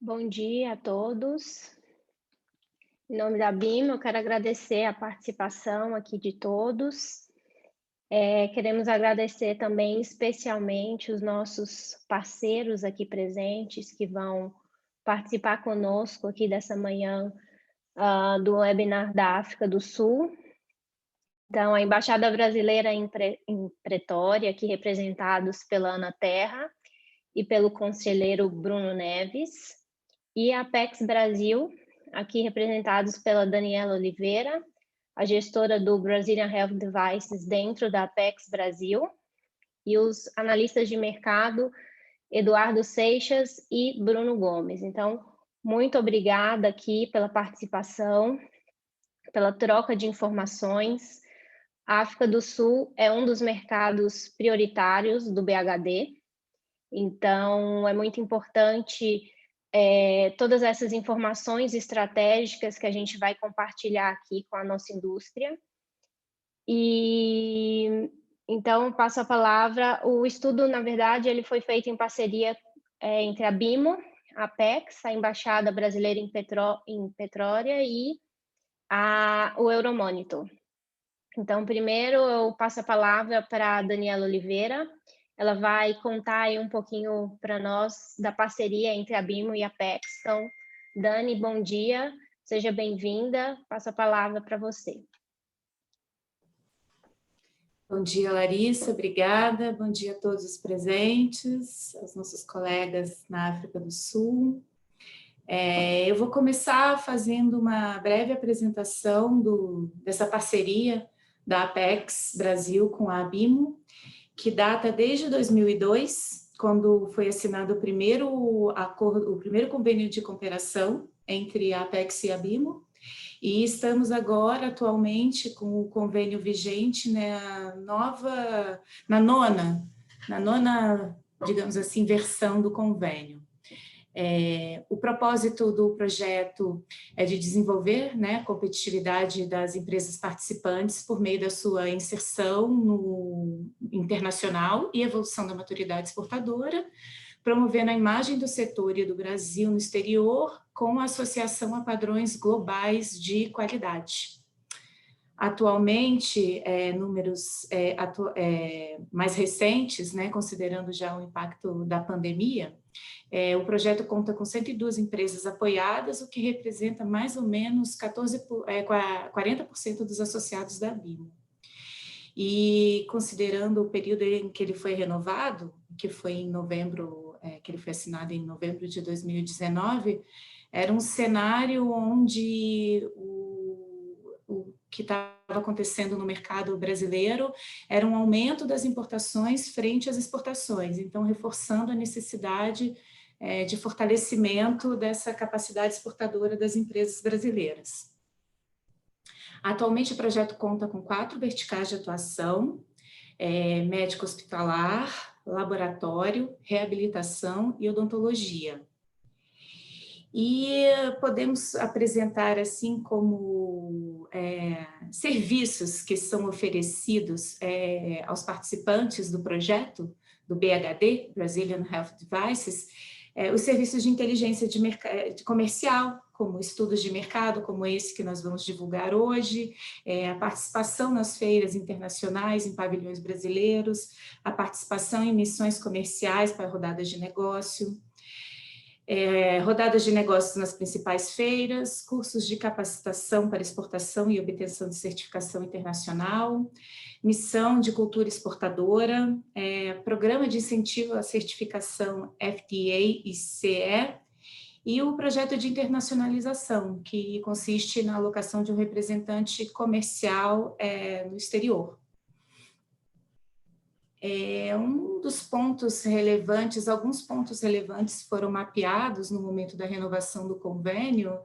Bom dia a todos. Em nome da BIM, eu quero agradecer a participação aqui de todos. Queremos agradecer também especialmente os nossos parceiros aqui presentes que vão participar conosco aqui dessa manhã do webinar da África do Sul. Então, a Embaixada Brasileira em Pretória, aqui representados pela Ana Terra e pelo conselheiro Bruno Neves, e a Apex Brasil, aqui representados pela Daniela Oliveira, a gestora do Brazilian Health Devices dentro da Apex Brasil, e os analistas de mercado Eduardo Seixas e Bruno Gomes. Então, muito obrigada aqui pela participação, pela troca de informações. A África do Sul é um dos mercados prioritários do BHD, então é muito importante todas essas informações estratégicas que a gente vai compartilhar aqui com a nossa indústria. E então passo a palavra. O estudo, na verdade, ele foi feito em parceria entre a BIMO, a Apex, a Embaixada Brasileira em Petróleo e o Euromonitor. Então, primeiro eu passo a palavra para a Daniela Oliveira. Ela vai contar aí um pouquinho para nós da parceria entre a BIMO e a Apex. Então, Dani, bom dia, seja bem-vinda. Passo a palavra para você. Bom dia, Larissa, obrigada. Bom dia a todos os presentes, aos nossos colegas na África do Sul. Eu vou começar fazendo uma breve apresentação dessa parceria da Apex Brasil com a ABIMO, que data desde 2002, quando foi assinado o primeiro convênio de cooperação entre a Apex e a ABIMO, e estamos agora, atualmente, com o convênio vigente na nona, digamos assim, versão do convênio. O propósito do projeto é de desenvolver a competitividade das empresas participantes por meio da sua inserção no internacional e evolução da maturidade exportadora, promovendo a imagem do setor e do Brasil no exterior com associação a padrões globais de qualidade. Atualmente, números mais recentes, considerando já o impacto da pandemia, o projeto conta com 102 empresas apoiadas, o que representa mais ou menos 40% dos associados da BIMO. E considerando o período em que ele foi renovado, que foi em novembro, que ele foi assinado em novembro de 2019, era um cenário onde o que estava acontecendo no mercado brasileiro era um aumento das importações frente às exportações, então reforçando a necessidade de fortalecimento dessa capacidade exportadora das empresas brasileiras. Atualmente o projeto conta com 4 verticais de atuação: médico hospitalar, laboratório, reabilitação e odontologia. E podemos apresentar assim como serviços que são oferecidos aos participantes do projeto do BHD, Brazilian Health Devices, os serviços de inteligência de comercial, como estudos de mercado, como esse que nós vamos divulgar hoje, a participação nas feiras internacionais em pavilhões brasileiros, a participação em missões comerciais para rodadas de negócio, rodadas de negócios nas principais feiras, cursos de capacitação para exportação e obtenção de certificação internacional, missão de cultura exportadora, programa de incentivo à certificação FDA e CE, e o projeto de internacionalização, que consiste na alocação de um representante comercial no exterior. Um dos pontos relevantes, alguns pontos relevantes foram mapeados no momento da renovação do convênio,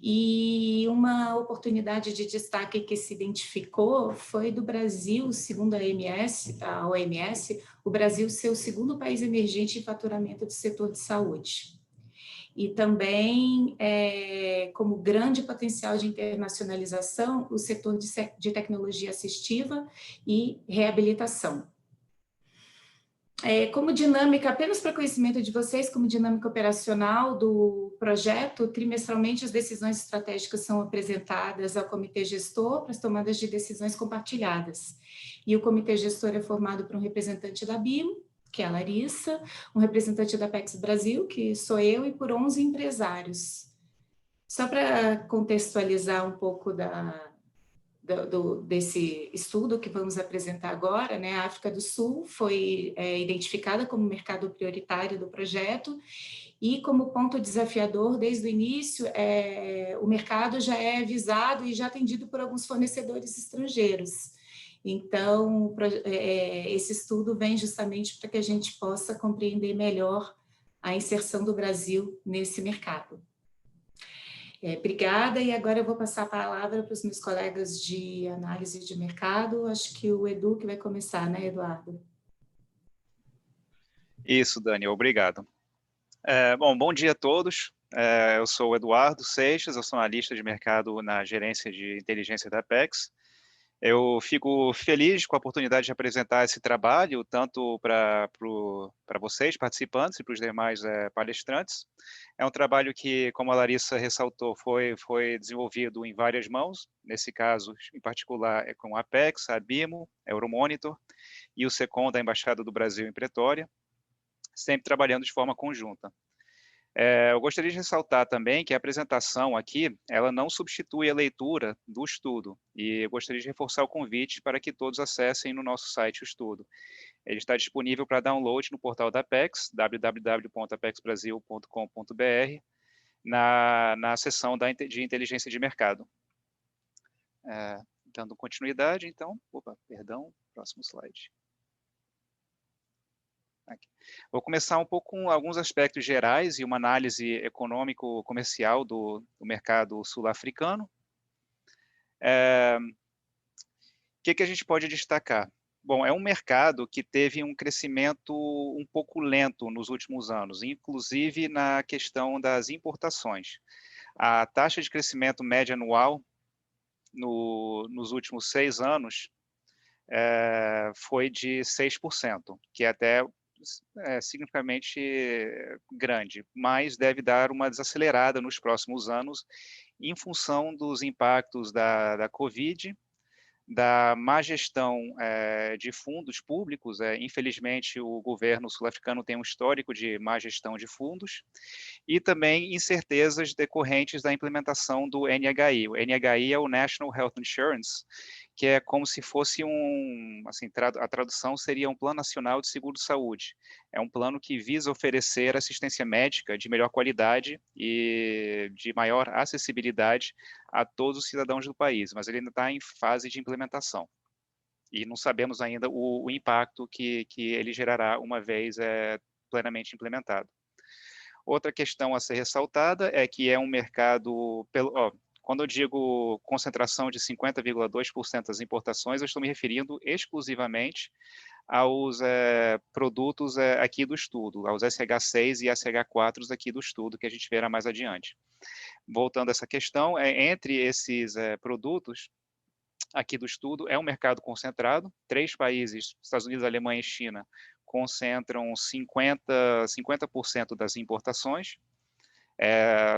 e uma oportunidade de destaque que se identificou foi do Brasil, segundo a OMS, o Brasil ser o segundo país emergente em faturamento do setor de saúde. E também, como grande potencial de internacionalização, o setor de tecnologia assistiva e reabilitação. Como dinâmica, apenas para conhecimento de vocês, como dinâmica operacional do projeto, trimestralmente as decisões estratégicas são apresentadas ao comitê gestor para as tomadas de decisões compartilhadas. E o comitê gestor é formado por um representante da BIM, que é a Larissa, um representante da Apex Brasil, que sou eu, e por 11 empresários. Só para contextualizar um pouco desse estudo que vamos apresentar agora, né? A África do Sul foi identificada como mercado prioritário do projeto e como ponto desafiador desde o início, o mercado já é visado e já atendido por alguns fornecedores estrangeiros. Então, esse estudo vem justamente para que a gente possa compreender melhor a inserção do Brasil nesse mercado. Obrigada, e agora eu vou passar a palavra para os meus colegas de análise de mercado. Acho que o Edu que vai começar, né, Eduardo? Isso, Dani, obrigado. Bom dia a todos. Eu sou o Eduardo Seixas, eu sou analista de mercado na gerência de inteligência da Apex. Eu fico feliz com a oportunidade de apresentar esse trabalho, tanto para vocês, participantes, e para os demais palestrantes. É um trabalho que, como a Larissa ressaltou, foi desenvolvido em várias mãos, nesse caso, em particular, é com a Apex, a BIMO, a Euromonitor e o SECOM da Embaixada do Brasil em Pretória, sempre trabalhando de forma conjunta. Eu gostaria de ressaltar também que a apresentação aqui, ela não substitui a leitura do estudo, e eu gostaria de reforçar o convite para que todos acessem no nosso site o estudo. Ele está disponível para download no portal da Apex, www.apexbrasil.com.br, na seção de inteligência de mercado. Dando continuidade, então, próximo slide. Aqui. Vou começar um pouco com alguns aspectos gerais e uma análise econômico-comercial do mercado sul-africano. O que a gente pode destacar? Bom, é um mercado que teve um crescimento um pouco lento nos últimos anos, inclusive na questão das importações. A taxa de crescimento média anual nos últimos 6 anos foi de 6%, que é até significativamente grande, mas deve dar uma desacelerada nos próximos anos em função dos impactos da Covid, da má gestão de fundos públicos. Infelizmente, o governo sul-africano tem um histórico de má gestão de fundos, e também incertezas decorrentes da implementação do NHI. O NHI é o National Health Insurance, que é como se fosse a tradução seria um Plano Nacional de Seguro-Saúde. É um plano que visa oferecer assistência médica de melhor qualidade e de maior acessibilidade a todos os cidadãos do país, mas ele ainda está em fase de implementação. E não sabemos ainda o impacto que ele gerará uma vez plenamente implementado. Outra questão a ser ressaltada é que é um mercado, quando eu digo concentração de 50,2% das importações, eu estou me referindo exclusivamente aos produtos aqui do estudo, aos SH6 e SH4 aqui do estudo, que a gente verá mais adiante. Voltando a essa questão, entre esses produtos aqui do estudo, é um mercado concentrado, 3 países, Estados Unidos, Alemanha e China, concentram 50% das importações.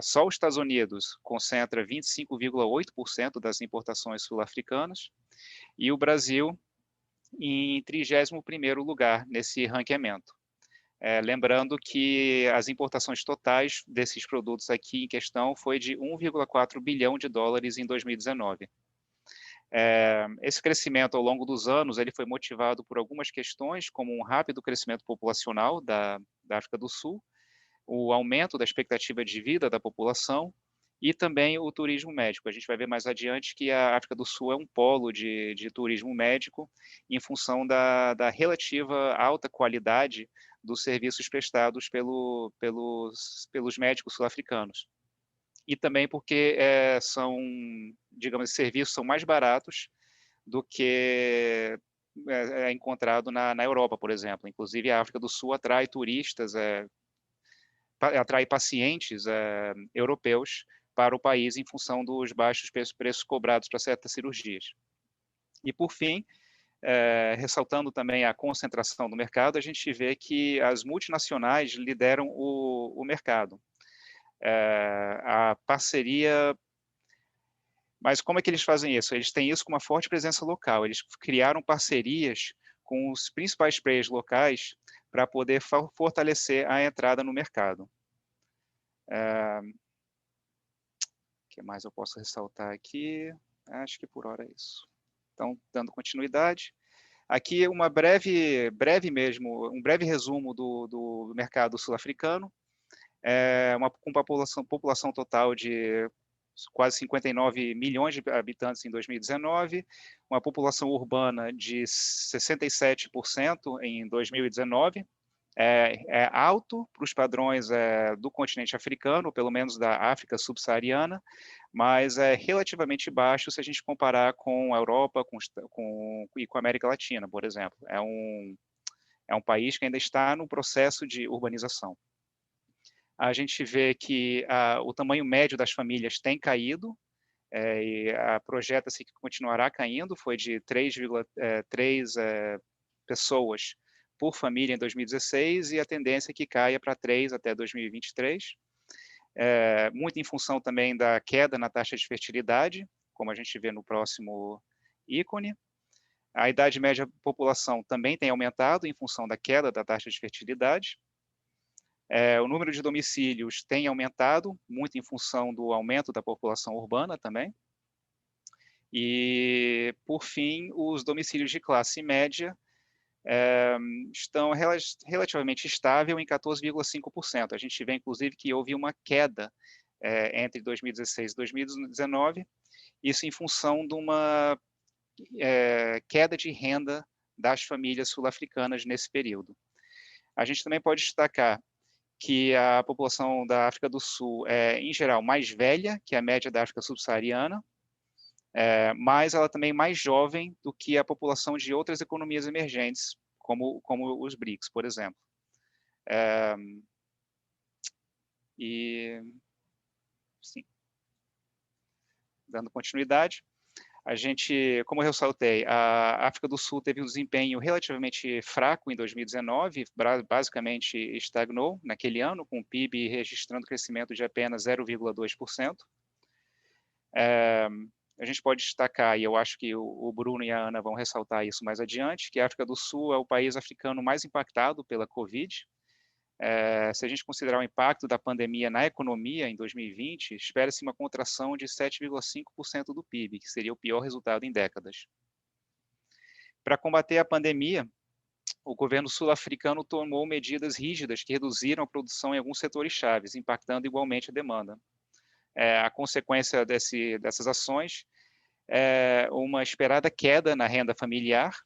Só os Estados Unidos concentra 25,8% das importações sul-africanas, e o Brasil em 31º lugar nesse ranqueamento. Lembrando que as importações totais desses produtos aqui em questão foi de 1,4 bilhão de dólares em 2019. Esse crescimento ao longo dos anos ele foi motivado por algumas questões, como um rápido crescimento populacional da África do Sul, o aumento da expectativa de vida da população e também o turismo médico. A gente vai ver mais adiante que a África do Sul é um polo de turismo médico em função da relativa alta qualidade dos serviços prestados pelos médicos sul-africanos. E também porque digamos, serviços são mais baratos do que é encontrado na Europa, por exemplo. Inclusive, a África do Sul atrai turistas, atrai pacientes europeus para o país em função dos baixos preços cobrados para certas cirurgias. E, por fim, ressaltando também a concentração do mercado, a gente vê que as multinacionais lideram o mercado. A parceria... Mas como é que eles fazem isso? Eles têm isso com uma forte presença local. Eles criaram parcerias com os principais players locais para poder fortalecer a entrada no mercado. O que mais eu posso ressaltar aqui? Acho que por hora é isso. Então, dando continuidade. Aqui um breve resumo do mercado sul-africano, com população total de quase 59 milhões de habitantes em 2019, uma população urbana de 67% em 2019, é alto para os padrões do continente africano, pelo menos da África subsaariana, mas é relativamente baixo se a gente comparar com a Europa e com a América Latina, por exemplo. É um país que ainda está no processo de urbanização. A gente vê que o tamanho médio das famílias tem caído, e projeta-se que continuará caindo, foi de 3,3 pessoas por família em 2016, e a tendência é que caia para 3 até 2023, muito em função também da queda na taxa de fertilidade, como a gente vê no próximo ícone. A idade média da população também tem aumentado em função da queda da taxa de fertilidade. O número de domicílios tem aumentado, muito em função do aumento da população urbana também. E, por fim, os domicílios de classe média estão relativamente estável em 14,5%. A gente vê, inclusive, que houve uma queda entre 2016 e 2019, isso em função de uma queda de renda das famílias sul-africanas nesse período. A gente também pode destacar que a população da África do Sul é, em geral, mais velha que a média da África subsaariana, mas ela também é mais jovem do que a população de outras economias emergentes, como os BRICS, por exemplo. Sim. Dando continuidade, a gente, como eu ressaltei, a África do Sul teve um desempenho relativamente fraco em 2019, basicamente estagnou naquele ano, com o PIB registrando crescimento de apenas 0,2%. A gente pode destacar, e eu acho que o Bruno e a Ana vão ressaltar isso mais adiante, que a África do Sul é o país africano mais impactado pela Covid. Se a gente considerar o impacto da pandemia na economia em 2020, espera-se uma contração de 7,5% do PIB, que seria o pior resultado em décadas. Para combater a pandemia, o governo sul-africano tomou medidas rígidas que reduziram a produção em alguns setores chaves, impactando igualmente a demanda. A consequência dessas ações é uma esperada queda na renda familiar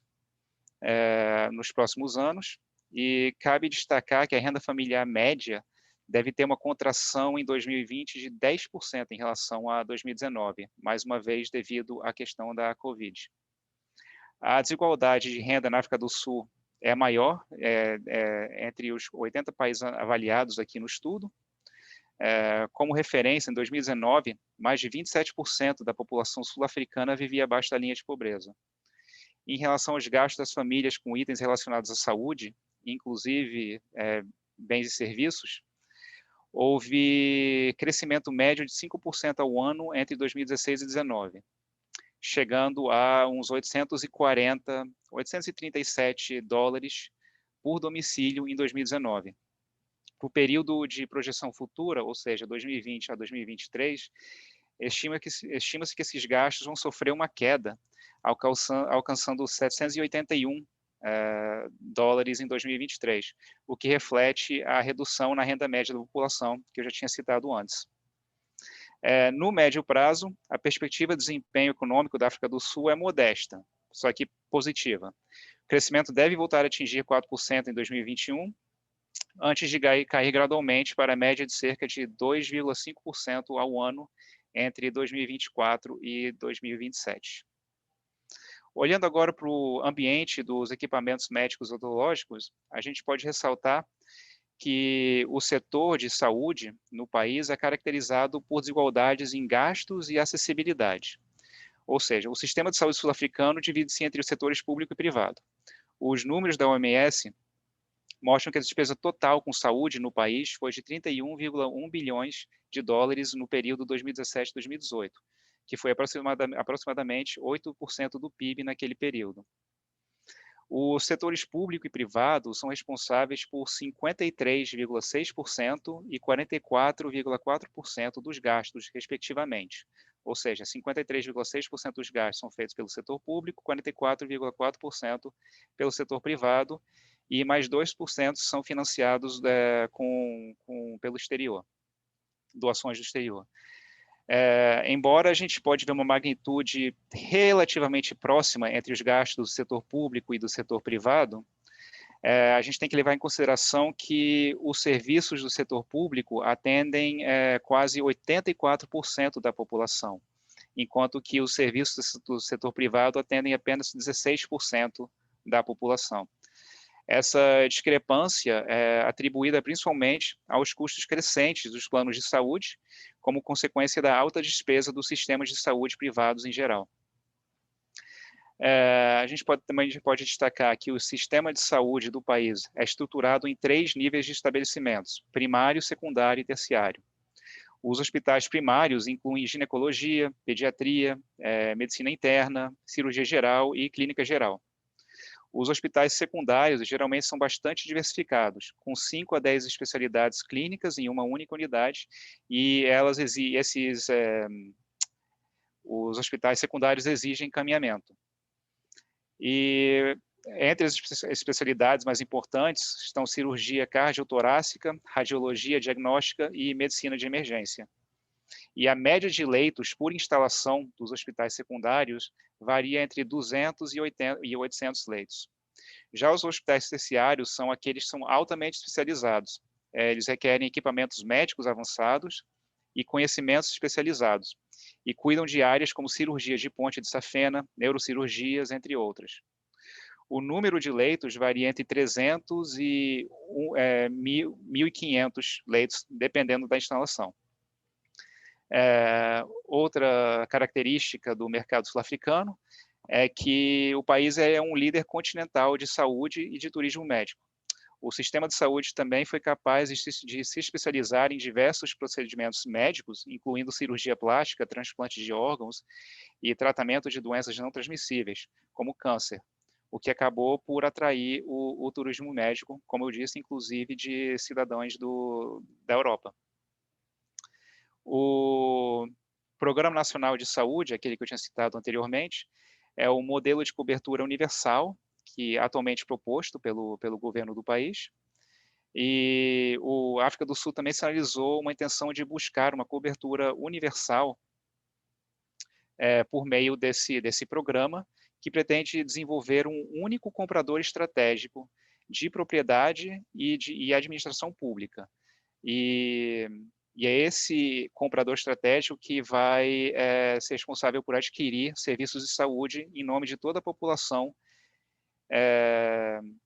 nos próximos anos, e cabe destacar que a renda familiar média deve ter uma contração em 2020 de 10% em relação a 2019, mais uma vez devido à questão da Covid. A desigualdade de renda na África do Sul é maior entre os 80 países avaliados aqui no estudo. Como referência, em 2019, mais de 27% da população sul-africana vivia abaixo da linha de pobreza. Em relação aos gastos das famílias com itens relacionados à saúde, inclusive bens e serviços, houve crescimento médio de 5% ao ano entre 2016 e 2019, chegando a uns 837 dólares por domicílio em 2019. Para o período de projeção futura, ou seja, 2020 a 2023, estima-se que esses gastos vão sofrer uma queda, alcançando 781 dólares em 2023, o que reflete a redução na renda média da população, que eu já tinha citado antes. No médio prazo, a perspectiva de desempenho econômico da África do Sul é modesta, só que positiva. O crescimento deve voltar a atingir 4% em 2021, antes de cair gradualmente para a média de cerca de 2,5% ao ano entre 2024 e 2027. Olhando agora para o ambiente dos equipamentos médicos odontológicos, a gente pode ressaltar que o setor de saúde no país é caracterizado por desigualdades em gastos e acessibilidade. Ou seja, o sistema de saúde sul-africano divide-se entre os setores público e privado. Os números da OMS mostram que a despesa total com saúde no país foi de 31,1 bilhões de dólares no período 2017-2018, que foi aproximadamente 8% do PIB naquele período. Os setores público e privado são responsáveis por 53,6% e 44,4% dos gastos, respectivamente. Ou seja, 53,6% dos gastos são feitos pelo setor público, 44,4% pelo setor privado, e mais 2% são financiados pelo exterior, doações do exterior. Embora a gente pode ver uma magnitude relativamente próxima entre os gastos do setor público e do setor privado, a gente tem que levar em consideração que os serviços do setor público atendem quase 84% da população, enquanto que os serviços do setor privado atendem apenas 16% da população. Essa discrepância é atribuída principalmente aos custos crescentes dos planos de saúde, como consequência da alta despesa dos sistemas de saúde privados em geral. A gente também pode destacar que o sistema de saúde do país é estruturado em 3 níveis de estabelecimentos: primário, secundário e terciário. Os hospitais primários incluem ginecologia, pediatria, medicina interna, cirurgia geral e clínica geral. Os hospitais secundários geralmente são bastante diversificados, com 5 a 10 especialidades clínicas em uma única unidade, e os hospitais secundários exigem encaminhamento. E entre as especialidades mais importantes estão cirurgia cardiotorácica, radiologia diagnóstica e medicina de emergência. E a média de leitos por instalação dos hospitais secundários varia entre 200 e 800 leitos. Já os hospitais terciários são aqueles que são altamente especializados. Eles requerem equipamentos médicos avançados e conhecimentos especializados, e cuidam de áreas como cirurgia de ponte de safena, neurocirurgias, entre outras. O número de leitos varia entre 300 e 1.500 leitos, dependendo da instalação. Outra característica do mercado sul-africano é que o país é um líder continental de saúde e de turismo médico. O sistema de saúde também foi capaz de se especializar em diversos procedimentos médicos, incluindo cirurgia plástica, transplante de órgãos e tratamento de doenças não transmissíveis, como câncer, o que acabou por atrair o turismo médico, como eu disse, inclusive de cidadãos da Europa. O Programa Nacional de Saúde, aquele que eu tinha citado anteriormente, é o modelo de cobertura universal, que é atualmente proposto pelo governo do país. E a África do Sul também sinalizou uma intenção de buscar uma cobertura universal por meio desse programa, que pretende desenvolver um único comprador estratégico de propriedade e administração pública. E é esse comprador estratégico que vai ser responsável por adquirir serviços de saúde em nome de toda a população,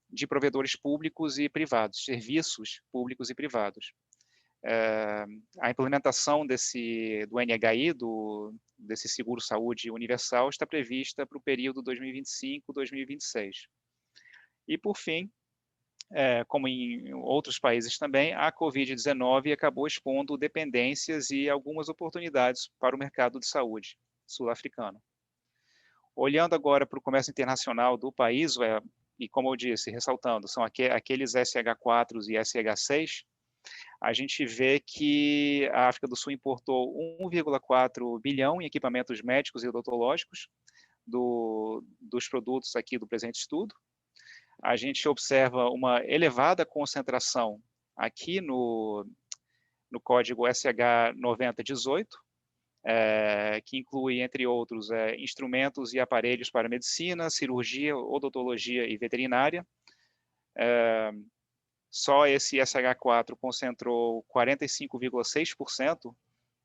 de provedores públicos e privados, serviços públicos e privados. A implementação do NHI, desse seguro-saúde universal, está prevista para o período 2025-2026. E, por fim, como em outros países também, a Covid-19 acabou expondo dependências e algumas oportunidades para o mercado de saúde sul-africano. Olhando agora para o comércio internacional do país, e como eu disse, ressaltando, são aqueles SH4 e SH6, a gente vê que a África do Sul importou 1,4 bilhão em equipamentos médicos e odontológicos dos produtos aqui do presente estudo. A gente observa uma elevada concentração aqui no código SH9018, que inclui, entre outros, instrumentos e aparelhos para medicina, cirurgia, odontologia e veterinária. Só esse SH4 concentrou 45,6%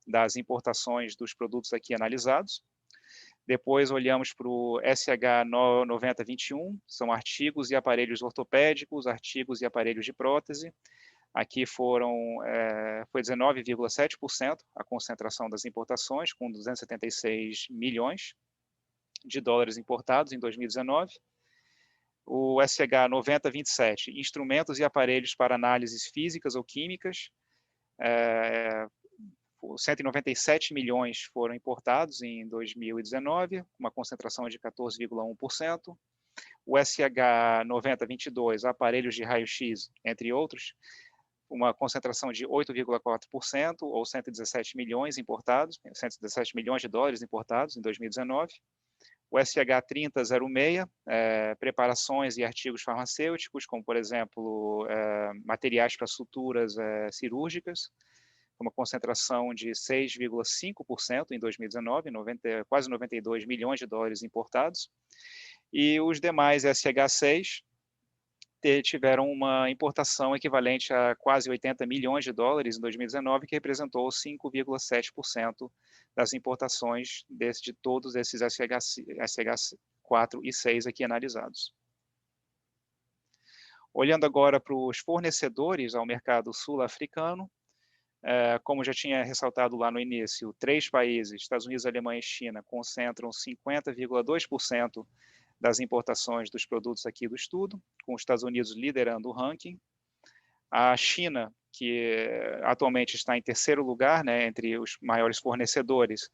das importações dos produtos aqui analisados. Depois olhamos para o SH9021, são artigos e aparelhos ortopédicos, artigos e aparelhos de prótese. Aqui foi 19,7% a concentração das importações, com 276 milhões de dólares importados em 2019. O SH 9027, instrumentos e aparelhos para análises físicas ou químicas, 197 milhões foram importados em 2019, uma concentração de 14,1%. O SH 9022, aparelhos de raio-x, entre outros, uma concentração de 8,4%, ou 117 milhões importados, 117 milhões de dólares importados em 2019. O SH 3006, preparações e artigos farmacêuticos, como, por exemplo, materiais para suturas cirúrgicas, uma concentração de 6,5% em 2019, quase 92 milhões de dólares importados. E os demais SH6 tiveram uma importação equivalente a quase 80 milhões de dólares em 2019, que representou 5,7% das importações de todos esses SH4 e 6 aqui analisados. Olhando agora para os fornecedores ao mercado sul-africano, como já tinha ressaltado lá no início, 3 países, Estados Unidos, Alemanha e China, concentram 50,2% das importações dos produtos aqui do estudo, com os Estados Unidos liderando o ranking. A China, que atualmente está em terceiro lugar, né, entre os maiores fornecedores,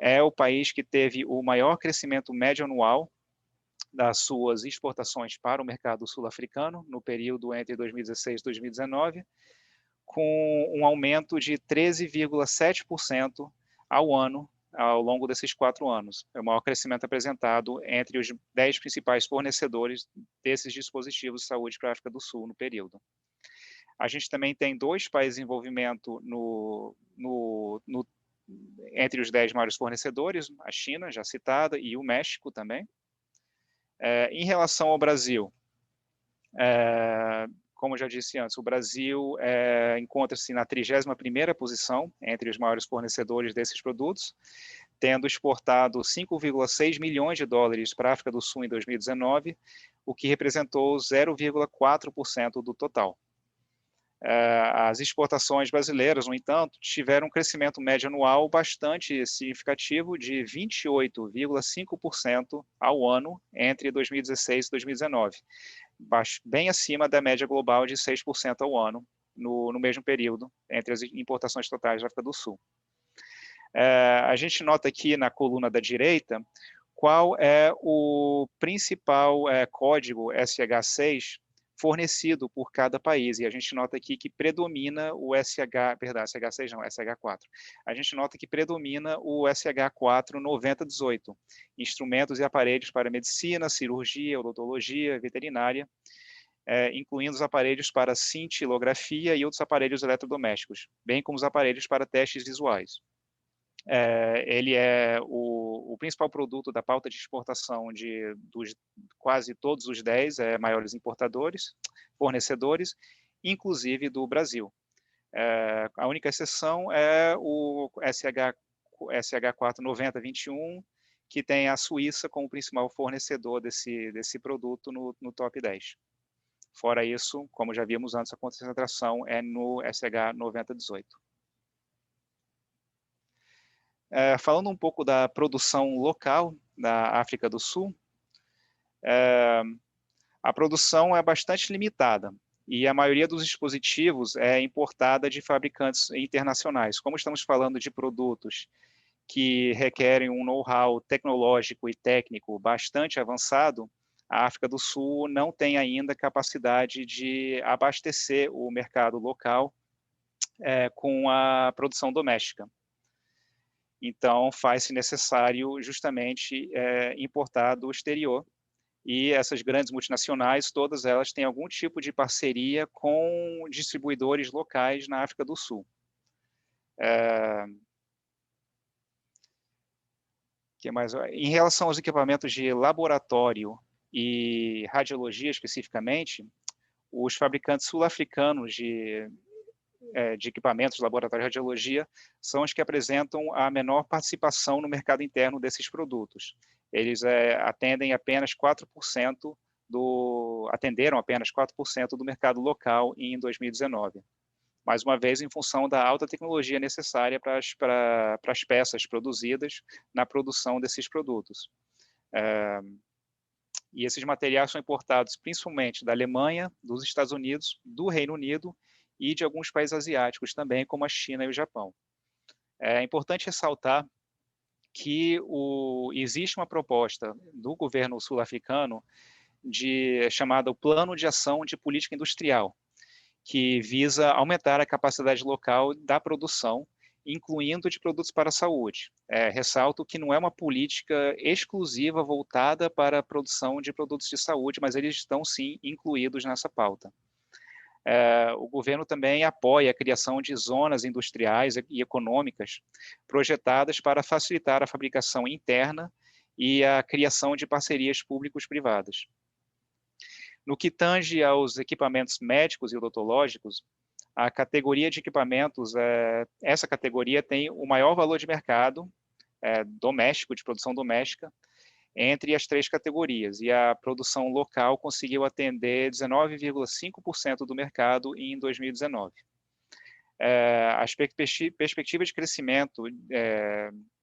é o país que teve o maior crescimento médio anual das suas exportações para o mercado sul-africano, no período entre 2016 e 2019, com um aumento de 13,7% ao ano, ao longo desses 4 anos. É o maior crescimento apresentado entre os 10 principais fornecedores desses dispositivos de saúde para a África do Sul no período. A gente também tem 2 países em envolvimento entre os 10 maiores fornecedores, a China, já citada, e o México também. Em relação ao Brasil, como eu já disse antes, o Brasil encontra-se na 31ª posição entre os maiores fornecedores desses produtos, tendo exportado 5,6 milhões de dólares para a África do Sul em 2019, o que representou 0,4% do total. As exportações brasileiras, no entanto, tiveram um crescimento médio anual bastante significativo de 28,5% ao ano entre 2016 e 2019, bem acima da média global de 6% ao ano no mesmo período entre as importações totais da África do Sul. A gente nota aqui na coluna da direita qual é o principal código SH6 fornecido por cada país, e a gente nota aqui que predomina o SH6 não, SH4. A gente nota que predomina o SH4 9018, instrumentos e aparelhos para medicina, cirurgia, odontologia, veterinária, incluindo os aparelhos para cintilografia e outros aparelhos eletrodomésticos, bem como os aparelhos para testes visuais. Ele é o principal produto da pauta de exportação dos quase todos os 10 maiores fornecedores, inclusive do Brasil. A única exceção é o SH4 9021, que tem a Suíça como principal fornecedor desse produto no top 10. Fora isso, como já vimos antes, a concentração é no SH 9018. Falando um pouco da produção local da África do Sul, a produção é bastante limitada e a maioria dos dispositivos é importada de fabricantes internacionais. Como estamos falando de produtos que requerem um know-how tecnológico e técnico bastante avançado, a África do Sul não tem ainda capacidade de abastecer o mercado local com a produção doméstica. Então, faz-se necessário justamente importar do exterior. E essas grandes multinacionais, todas elas têm algum tipo de parceria com distribuidores locais na África do Sul. Que mais? Em relação aos equipamentos de laboratório e radiologia especificamente, os fabricantes sul-africanos de equipamentos de laboratório e radiologia são os que apresentam a menor participação no mercado interno desses produtos. Eles atenderam apenas 4% do mercado local em 2019. Mais uma vez, em função da alta tecnologia necessária para as peças produzidas na produção desses produtos. E esses materiais são importados principalmente da Alemanha, dos Estados Unidos, do Reino Unido e de alguns países asiáticos também, como a China e o Japão. É importante ressaltar que existe uma proposta do governo sul-africano chamada o Plano de Ação de Política Industrial, que visa aumentar a capacidade local da produção, incluindo de produtos para a saúde. Ressalto que não é uma política exclusiva voltada para a produção de produtos de saúde, mas eles estão sim incluídos nessa pauta. O governo também apoia a criação de zonas industriais e econômicas projetadas para facilitar a fabricação interna e a criação de parcerias públicos-privadas. No que tange aos equipamentos médicos e odontológicos, a categoria de equipamentos, essa categoria tem o maior valor de mercado doméstico, de produção doméstica, entre as três categorias, e a produção local conseguiu atender 19,5% do mercado em 2019. As perspectivas de crescimento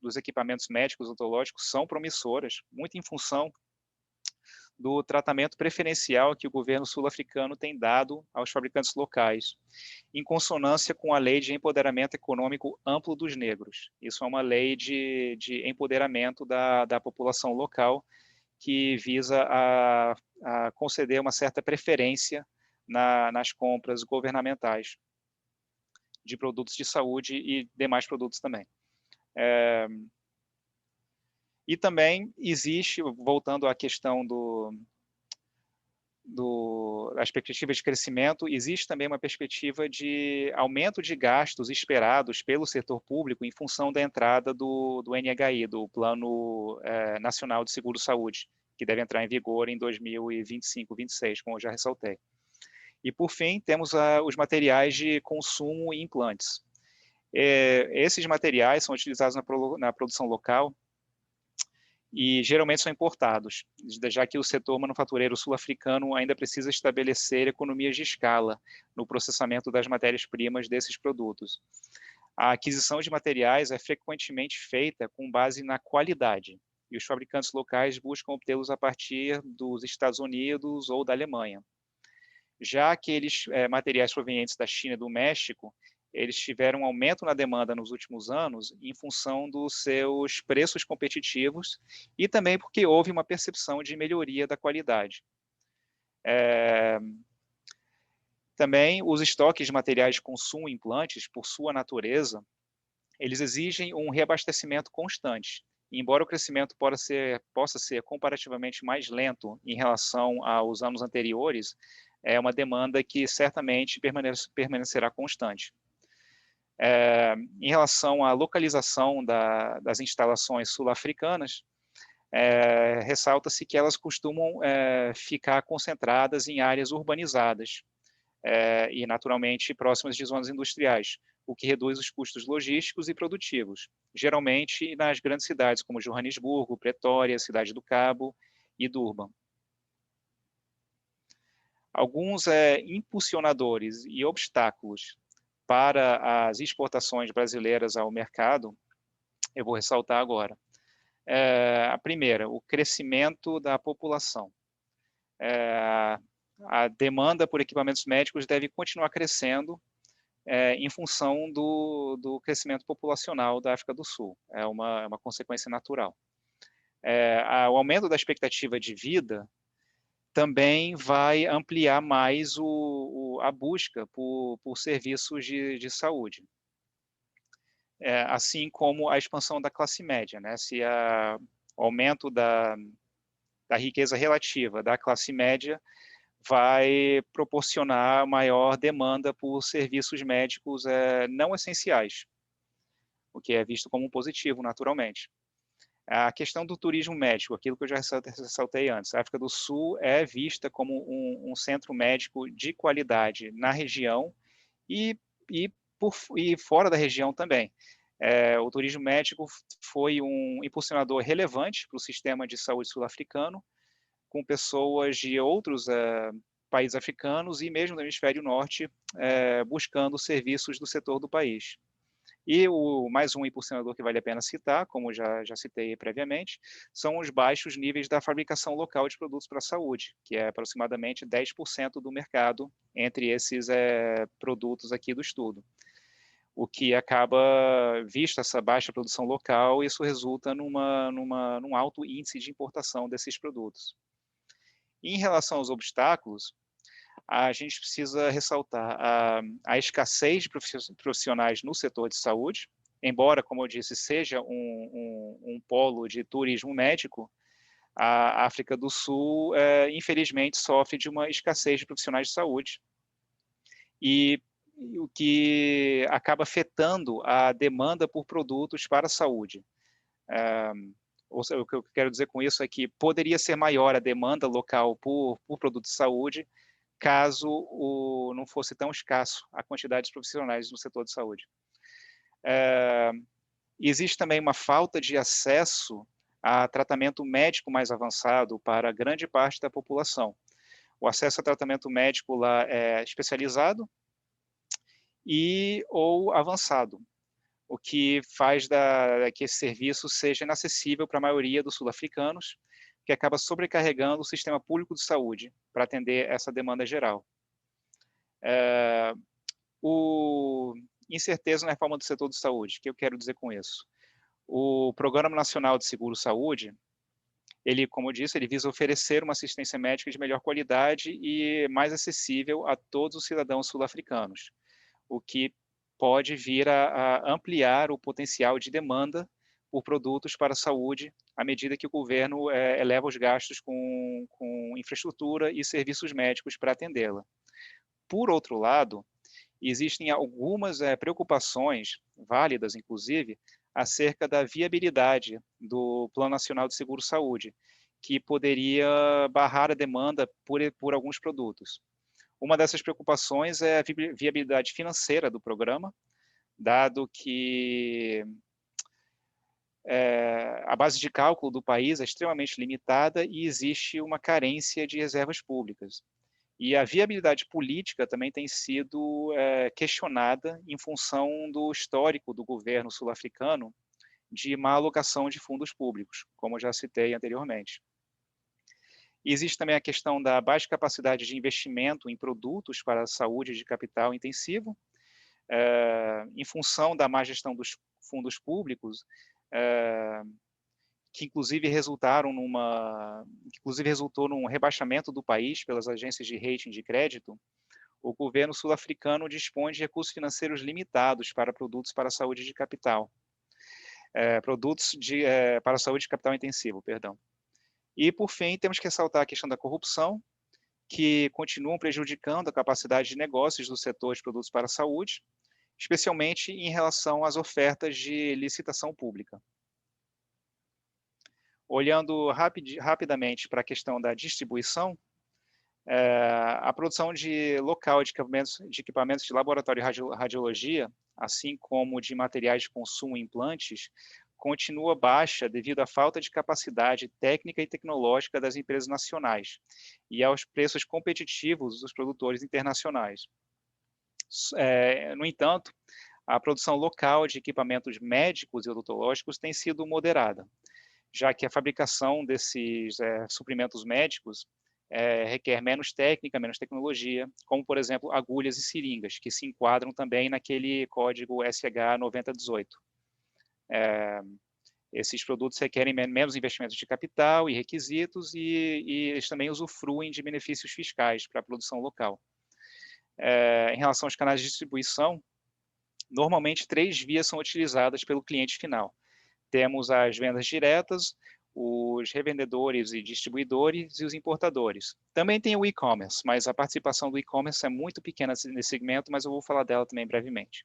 dos equipamentos médicos e odontológicos são promissoras, muito em função do tratamento preferencial que o governo sul-africano tem dado aos fabricantes locais, em consonância com a Lei de Empoderamento Econômico Amplo dos Negros. Isso é uma lei de empoderamento da população local que visa a conceder uma certa preferência nas compras governamentais de produtos de saúde e demais produtos também. E também existe, voltando à questão das perspectivas de crescimento, existe também uma perspectiva de aumento de gastos esperados pelo setor público em função da entrada do NHI, do Plano Nacional de Seguro-Saúde, que deve entrar em vigor em 2025-26, como eu já ressaltei. E, por fim, temos os materiais de consumo e implantes. Esses materiais são utilizados na produção local e geralmente são importados, já que o setor manufatureiro sul-africano ainda precisa estabelecer economias de escala no processamento das matérias-primas desses produtos. A aquisição de materiais é frequentemente feita com base na qualidade, e os fabricantes locais buscam obtê-los a partir dos Estados Unidos ou da Alemanha. Já aqueles materiais provenientes da China e do México, eles tiveram um aumento na demanda nos últimos anos em função dos seus preços competitivos e também porque houve uma percepção de melhoria da qualidade. Também os estoques de materiais de consumo e implantes, por sua natureza, eles exigem um reabastecimento constante. Embora o crescimento possa ser comparativamente mais lento em relação aos anos anteriores, é uma demanda que certamente permanecerá constante. Em relação à localização das instalações sul-africanas, ressalta-se que elas costumam ficar concentradas em áreas urbanizadas e, naturalmente, próximas de zonas industriais, o que reduz os custos logísticos e produtivos, geralmente nas grandes cidades como Joanesburgo, Pretória, Cidade do Cabo e Durban. Alguns impulsionadores e obstáculos para as exportações brasileiras ao mercado, eu vou ressaltar agora. A primeira, o crescimento da população. A demanda por equipamentos médicos deve continuar crescendo em função do crescimento populacional da África do Sul. É uma consequência natural. O aumento da expectativa de vida também vai ampliar mais a busca por serviços de saúde. Assim como a expansão da classe média, né? Se o aumento da riqueza relativa da classe média vai proporcionar maior demanda por serviços médicos não essenciais, o que é visto como um positivo, naturalmente. A questão do turismo médico, aquilo que eu já ressaltei antes, a África do Sul é vista como um centro médico de qualidade na região e fora da região também. O turismo médico foi um impulsionador relevante para o sistema de saúde sul-africano, com pessoas de outros países africanos e mesmo do hemisfério norte buscando serviços do setor do país. E o mais um impulsionador que vale a pena citar, como já citei previamente, são os baixos níveis da fabricação local de produtos para a saúde, que é aproximadamente 10% do mercado entre esses produtos aqui do estudo. O que acaba, vista essa baixa produção local, isso resulta num alto índice de importação desses produtos. Em relação aos obstáculos, a gente precisa ressaltar a escassez de profissionais no setor de saúde, embora, como eu disse, seja um polo de turismo médico, a África do Sul, infelizmente, sofre de uma escassez de profissionais de saúde, e o que acaba afetando a demanda por produtos para a saúde. Ou seja, o que eu quero dizer com isso é que poderia ser maior a demanda local por produtos de saúde, caso não fosse tão escasso a quantidade de profissionais no setor de saúde. Existe também uma falta de acesso a tratamento médico mais avançado para grande parte da população. O acesso a tratamento médico lá é especializado ou avançado, o que faz que esse serviço seja inacessível para a maioria dos sul-africanos, que acaba sobrecarregando o sistema público de saúde para atender essa demanda geral. Incerteza na reforma do setor de saúde. O que eu quero dizer com isso? O Programa Nacional de Seguro-Saúde, ele, como eu disse, ele visa oferecer uma assistência médica de melhor qualidade e mais acessível a todos os cidadãos sul-africanos, o que pode vir a ampliar o potencial de demanda por produtos para a saúde, à medida que o governo eleva os gastos com infraestrutura e serviços médicos para atendê-la. Por outro lado, existem algumas preocupações, válidas inclusive, acerca da viabilidade do Plano Nacional de Seguro-Saúde, que poderia barrar a demanda por alguns produtos. Uma dessas preocupações é a viabilidade financeira do programa, dado que a base de cálculo do país é extremamente limitada e existe uma carência de reservas públicas. E a viabilidade política também tem sido questionada em função do histórico do governo sul-africano de má alocação de fundos públicos, como eu já citei anteriormente. E existe também a questão da baixa capacidade de investimento em produtos para a saúde de capital intensivo, em função da má gestão dos fundos públicos, que inclusive resultou num rebaixamento do país pelas agências de rating de crédito. O governo sul-africano dispõe de recursos financeiros limitados para produtos para a saúde de capital, para a saúde de capital intensivo, perdão. E, por fim, temos que ressaltar a questão da corrupção, que continuam prejudicando a capacidade de negócios do setor de produtos para a saúde, especialmente em relação às ofertas de licitação pública. Olhando rapidamente para a questão da distribuição, a produção local de equipamentos de laboratório de radiologia, assim como de materiais de consumo e implantes, continua baixa devido à falta de capacidade técnica e tecnológica das empresas nacionais e aos preços competitivos dos produtores internacionais. No entanto, a produção local de equipamentos médicos e odontológicos tem sido moderada, já que a fabricação desses suprimentos médicos requer menos técnica, menos tecnologia, como, por exemplo, agulhas e seringas, que se enquadram também naquele código SH 9018. Esses produtos requerem menos investimentos de capital e requisitos e eles também usufruem de benefícios fiscais para a produção local. Em relação aos canais de distribuição, normalmente 3 vias são utilizadas pelo cliente final. Temos as vendas diretas, os revendedores e distribuidores e os importadores. Também tem o e-commerce, mas a participação do e-commerce é muito pequena nesse segmento, mas eu vou falar dela também brevemente.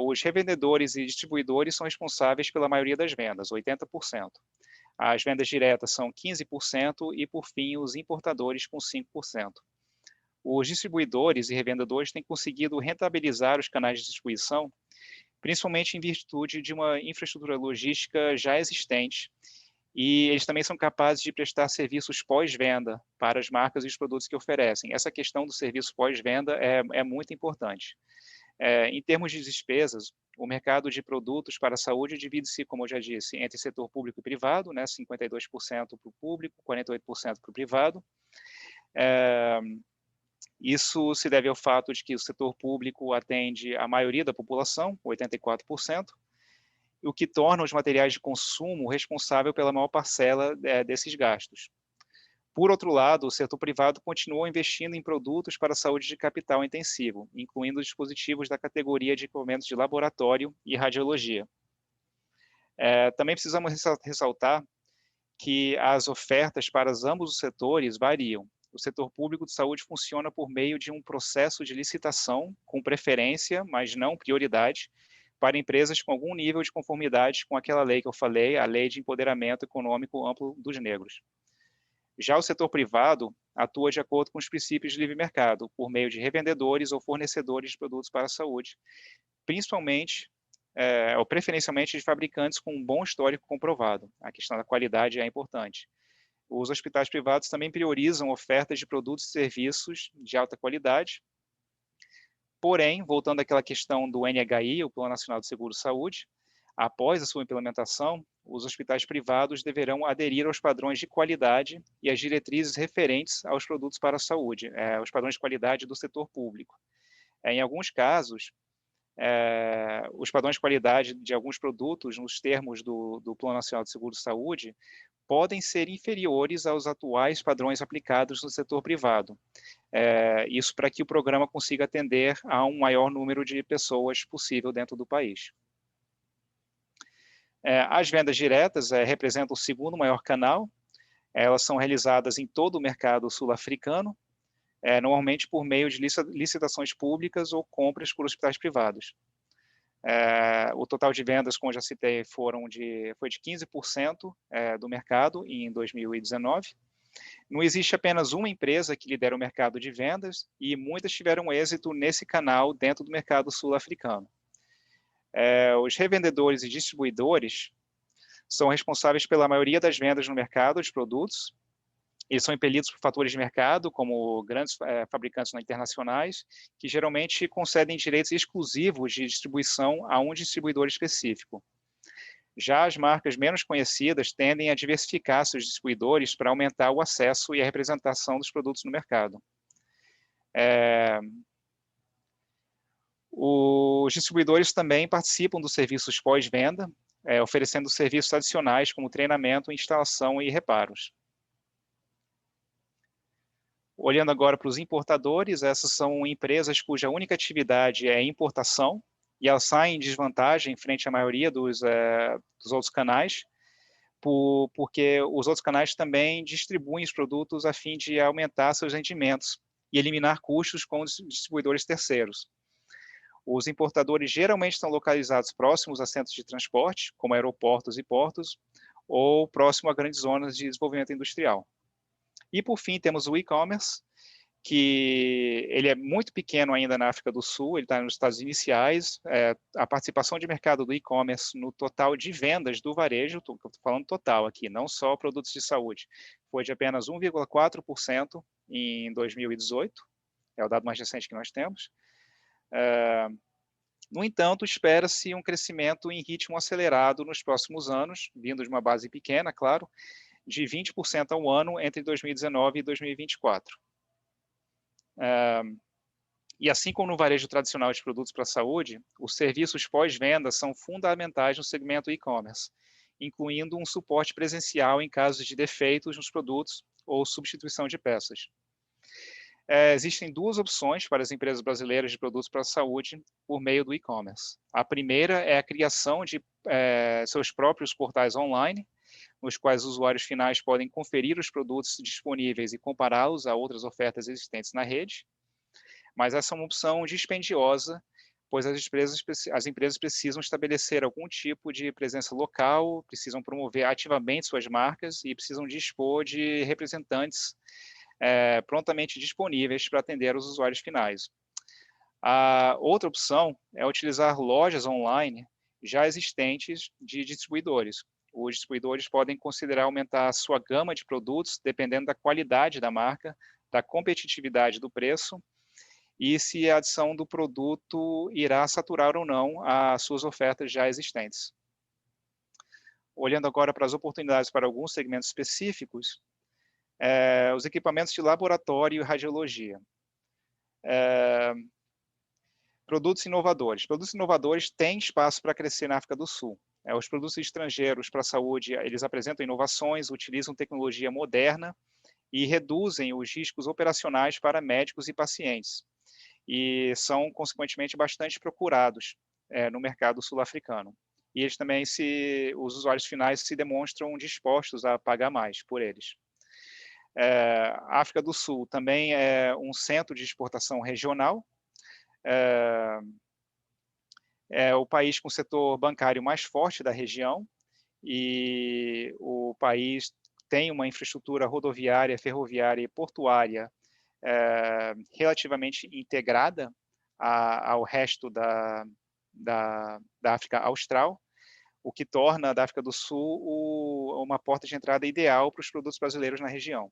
Os revendedores e distribuidores são responsáveis pela maioria das vendas, 80%. As vendas diretas são 15% e, por fim, os importadores com 5%. Os distribuidores e revendedores têm conseguido rentabilizar os canais de distribuição, principalmente em virtude de uma infraestrutura logística já existente, e eles também são capazes de prestar serviços pós-venda para as marcas e os produtos que oferecem. Essa questão do serviço pós-venda é muito importante. Em termos de despesas, o mercado de produtos para a saúde divide-se, como eu já disse, entre setor público e privado, né, 52% para o público, 48% para o privado. Isso se deve ao fato de que o setor público atende a maioria da população, 84%, o que torna os materiais de consumo responsável pela maior parcela desses gastos. Por outro lado, o setor privado continuou investindo em produtos para a saúde de capital intensivo, incluindo dispositivos da categoria de equipamentos de laboratório e radiologia. Também precisamos ressaltar que as ofertas para ambos os setores variam. O setor público de saúde funciona por meio de um processo de licitação com preferência, mas não prioridade, para empresas com algum nível de conformidade com aquela lei que eu falei, a Lei de Empoderamento Econômico Amplo dos Negros. Já o setor privado atua de acordo com os princípios de livre mercado, por meio de revendedores ou fornecedores de produtos para a saúde, principalmente ou preferencialmente de fabricantes com um bom histórico comprovado. A questão da qualidade é importante. Os hospitais privados também priorizam ofertas de produtos e serviços de alta qualidade. Porém, voltando àquela questão do NHI, o Plano Nacional de Seguro-Saúde, após a sua implementação, os hospitais privados deverão aderir aos padrões de qualidade e às diretrizes referentes aos produtos para a saúde, os padrões de qualidade do setor público. Em alguns casos, os padrões de qualidade de alguns produtos, nos termos do Plano Nacional de Seguro-Saúde, podem ser inferiores aos atuais padrões aplicados no setor privado. Isso para que o programa consiga atender a um maior número de pessoas possível dentro do país. As vendas diretas representam o segundo maior canal. Elas são realizadas em todo o mercado sul-africano, normalmente por meio de licitações públicas ou compras por hospitais privados. O total de vendas, como já citei, foi de 15% do mercado em 2019. Não existe apenas uma empresa que lidera o mercado de vendas e muitas tiveram êxito nesse canal dentro do mercado sul-africano. Os revendedores e distribuidores são responsáveis pela maioria das vendas no mercado de produtos. Eles são impelidos por fatores de mercado, como grandes fabricantes internacionais, que geralmente concedem direitos exclusivos de distribuição a um distribuidor específico. Já as marcas menos conhecidas tendem a diversificar seus distribuidores para aumentar o acesso e a representação dos produtos no mercado. Os distribuidores também participam dos serviços pós-venda, oferecendo serviços adicionais como treinamento, instalação e reparos. Olhando agora para os importadores, essas são empresas cuja única atividade é importação, e elas saem em desvantagem frente à maioria dos outros canais, porque os outros canais também distribuem os produtos a fim de aumentar seus rendimentos e eliminar custos com os distribuidores terceiros. Os importadores geralmente estão localizados próximos a centros de transporte, como aeroportos e portos, ou próximo a grandes zonas de desenvolvimento industrial. E, por fim, temos o e-commerce, que ele é muito pequeno ainda na África do Sul, ele está nos estados iniciais. A participação de mercado do e-commerce no total de vendas do varejo, estou falando total aqui, não só produtos de saúde, foi de apenas 1,4% em 2018, é o dado mais recente que nós temos. No entanto, espera-se um crescimento em ritmo acelerado nos próximos anos, vindo de uma base pequena, claro, de 20% ao ano entre 2019 e 2024. E assim como no varejo tradicional de produtos para a saúde, os serviços pós-venda são fundamentais no segmento e-commerce, incluindo um suporte presencial em casos de defeitos nos produtos ou substituição de peças. Existem duas opções para as empresas brasileiras de produtos para a saúde por meio do e-commerce. A primeira é a criação de seus próprios portais online, nos quais os usuários finais podem conferir os produtos disponíveis e compará-los a outras ofertas existentes na rede. Mas essa é uma opção dispendiosa, pois as empresas precisam estabelecer algum tipo de presença local, precisam promover ativamente suas marcas e precisam dispor de representantes prontamente disponíveis para atender os usuários finais. A outra opção é utilizar lojas online já existentes de distribuidores. Os distribuidores podem considerar aumentar a sua gama de produtos dependendo da qualidade da marca, da competitividade do preço e se a adição do produto irá saturar ou não as suas ofertas já existentes. Olhando agora para as oportunidades para alguns segmentos específicos, os equipamentos de laboratório e radiologia. Produtos inovadores. Produtos inovadores têm espaço para crescer na África do Sul. Os produtos estrangeiros para a saúde, eles apresentam inovações, utilizam tecnologia moderna e reduzem os riscos operacionais para médicos e pacientes. E são, consequentemente, bastante procurados no mercado sul-africano. E eles também, os usuários finais se demonstram dispostos a pagar mais por eles. A África do Sul também é um centro de exportação regional, é o país com o setor bancário mais forte da região, e o país tem uma infraestrutura rodoviária, ferroviária e portuária relativamente integrada ao resto da África Austral, o que torna a África do Sul uma porta de entrada ideal para os produtos brasileiros na região.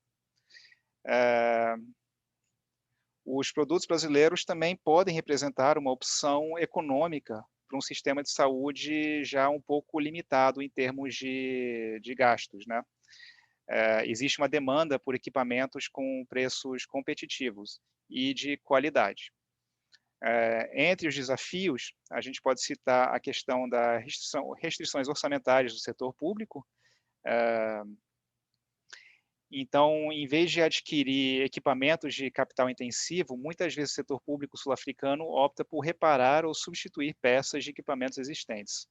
Os produtos brasileiros também podem representar uma opção econômica para um sistema de saúde já um pouco limitado em termos de gastos, né? Existe uma demanda por equipamentos com preços competitivos e de qualidade. Entre os desafios, a gente pode citar a questão das restrições orçamentárias do setor público. Então, em vez de adquirir equipamentos de capital intensivo, muitas vezes o setor público sul-africano opta por reparar ou substituir peças de equipamentos existentes.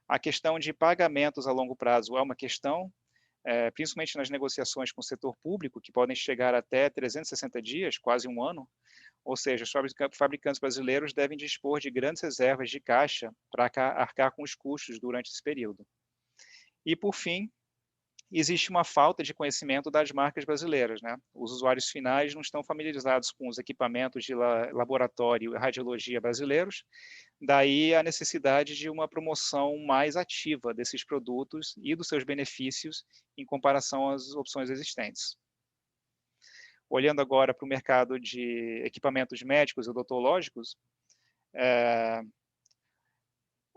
A questão de pagamentos a longo prazo é uma questão, principalmente nas negociações com o setor público, que podem chegar até 360 dias, quase um ano, ou seja, os fabricantes brasileiros devem dispor de grandes reservas de caixa para arcar com os custos durante esse período. E, por fim, existe uma falta de conhecimento das marcas brasileiras, né? Os usuários finais não estão familiarizados com os equipamentos de laboratório e radiologia brasileiros, daí a necessidade de uma promoção mais ativa desses produtos e dos seus benefícios em comparação às opções existentes. Olhando agora para o mercado de equipamentos médicos e odontológicos,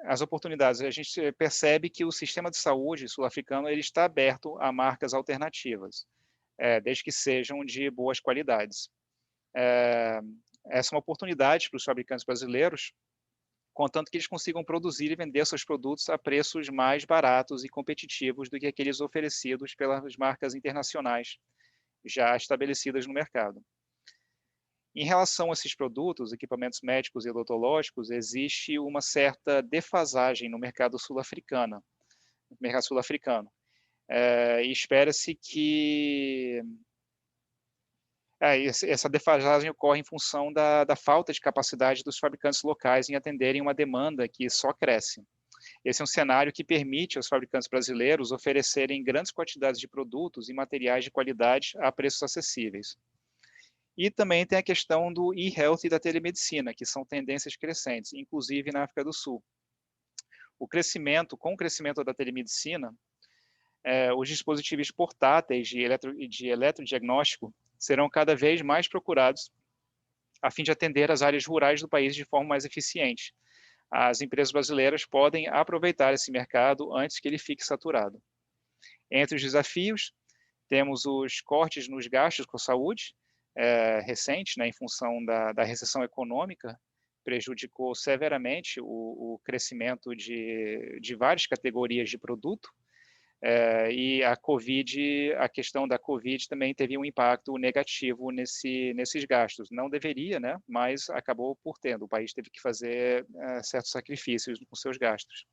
as oportunidades, a gente percebe que o sistema de saúde sul-africano ele está aberto a marcas alternativas, desde que sejam de boas qualidades. Essa é uma oportunidade para os fabricantes brasileiros, contanto que eles consigam produzir e vender seus produtos a preços mais baratos e competitivos do que aqueles oferecidos pelas marcas internacionais já estabelecidas no mercado. Em relação a esses produtos, equipamentos médicos e odontológicos, existe uma certa defasagem no mercado sul-africano. E espera-se que essa defasagem ocorre em função da falta de capacidade dos fabricantes locais em atenderem uma demanda que só cresce. Esse é um cenário que permite aos fabricantes brasileiros oferecerem grandes quantidades de produtos e materiais de qualidade a preços acessíveis. E também tem a questão do e-health e da telemedicina, que são tendências crescentes, inclusive na África do Sul. Com o crescimento da telemedicina, os dispositivos portáteis de eletrodiagnóstico serão cada vez mais procurados a fim de atender as áreas rurais do país de forma mais eficiente. As empresas brasileiras podem aproveitar esse mercado antes que ele fique saturado. Entre os desafios, temos os cortes nos gastos com a saúde, recente, né, em função da recessão econômica, prejudicou severamente o crescimento de várias categorias de produto, e a questão da Covid também teve um impacto negativo nesses gastos. Não deveria, né, mas acabou por tendo. O país teve que fazer certos sacrifícios com seus gastos.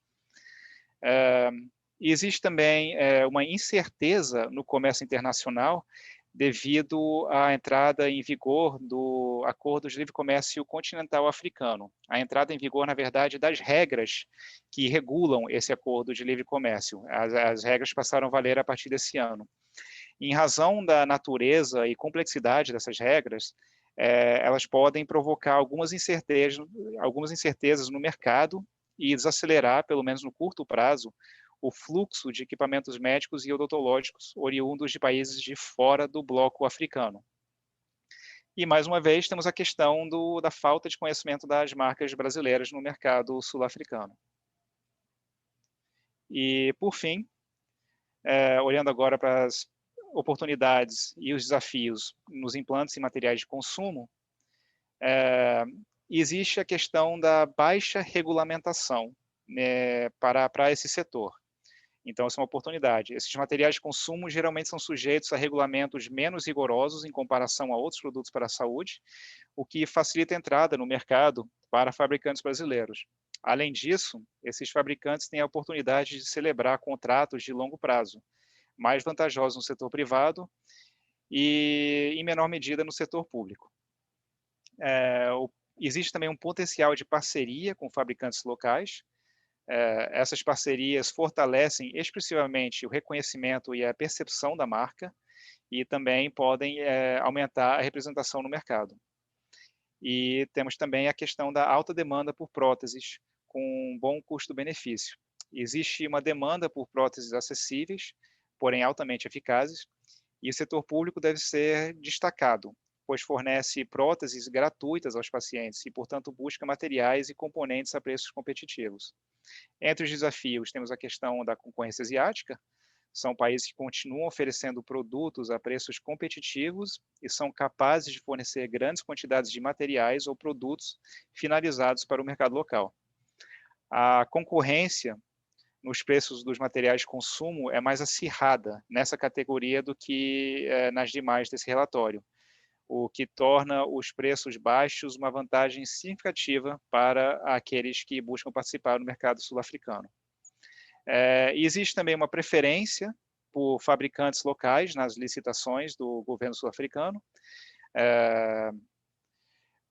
Existe também uma incerteza no comércio internacional devido à entrada em vigor do Acordo de Livre Comércio Continental Africano. A entrada em vigor, na verdade, das regras que regulam esse Acordo de Livre Comércio. As regras passaram a valer a partir desse ano. Em razão da natureza e complexidade dessas regras, elas podem provocar algumas incertezas no mercado e desacelerar, pelo menos no curto prazo, o fluxo de equipamentos médicos e odontológicos oriundos de países de fora do bloco africano. E, mais uma vez, temos a questão da falta de conhecimento das marcas brasileiras no mercado sul-africano. E, por fim, olhando agora para as oportunidades e os desafios nos implantes e materiais de consumo, existe a questão da baixa regulamentação, né, para esse setor. Então, essa é uma oportunidade. Esses materiais de consumo geralmente são sujeitos a regulamentos menos rigorosos em comparação a outros produtos para a saúde, o que facilita a entrada no mercado para fabricantes brasileiros. Além disso, esses fabricantes têm a oportunidade de celebrar contratos de longo prazo, mais vantajosos no setor privado e, em menor medida, no setor público. Existe também um potencial de parceria com fabricantes locais. Essas parcerias fortalecem expressivamente o reconhecimento e a percepção da marca e também podem aumentar a representação no mercado. E temos também a questão da alta demanda por próteses com um bom custo-benefício. Existe uma demanda por próteses acessíveis, porém altamente eficazes, e o setor público deve ser destacado, pois fornece próteses gratuitas aos pacientes e, portanto, busca materiais e componentes a preços competitivos. Entre os desafios, temos a questão da concorrência asiática. São países que continuam oferecendo produtos a preços competitivos e são capazes de fornecer grandes quantidades de materiais ou produtos finalizados para o mercado local. A concorrência nos preços dos materiais de consumo é mais acirrada nessa categoria do que nas demais desse relatório, o que torna os preços baixos uma vantagem significativa para aqueles que buscam participar do mercado sul-africano. Existe também uma preferência por fabricantes locais nas licitações do governo sul-africano,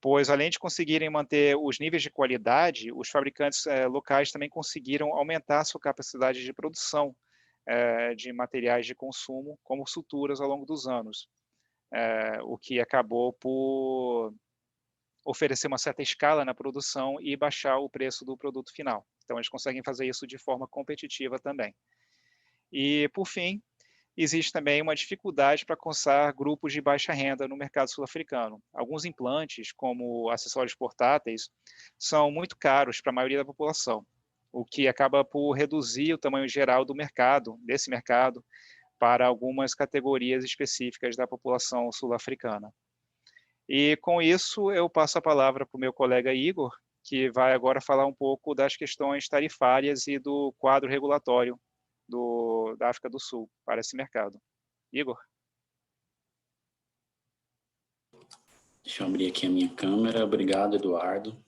pois além de conseguirem manter os níveis de qualidade, os fabricantes locais também conseguiram aumentar a sua capacidade de produção de materiais de consumo, como suturas ao longo dos anos. O que acabou por oferecer uma certa escala na produção e baixar o preço do produto final. Então, eles conseguem fazer isso de forma competitiva também. E, por fim, existe também uma dificuldade para alcançar grupos de baixa renda no mercado sul-africano. Alguns implantes, como acessórios portáteis, são muito caros para a maioria da população, o que acaba por reduzir o tamanho geral do mercado, desse mercado, para algumas categorias específicas da população sul-africana. E com isso eu passo a palavra para o meu colega Igor, que vai agora falar um pouco das questões tarifárias e do quadro regulatório da África do Sul para esse mercado. Igor? Deixa eu abrir aqui a minha câmera. Obrigado, Eduardo.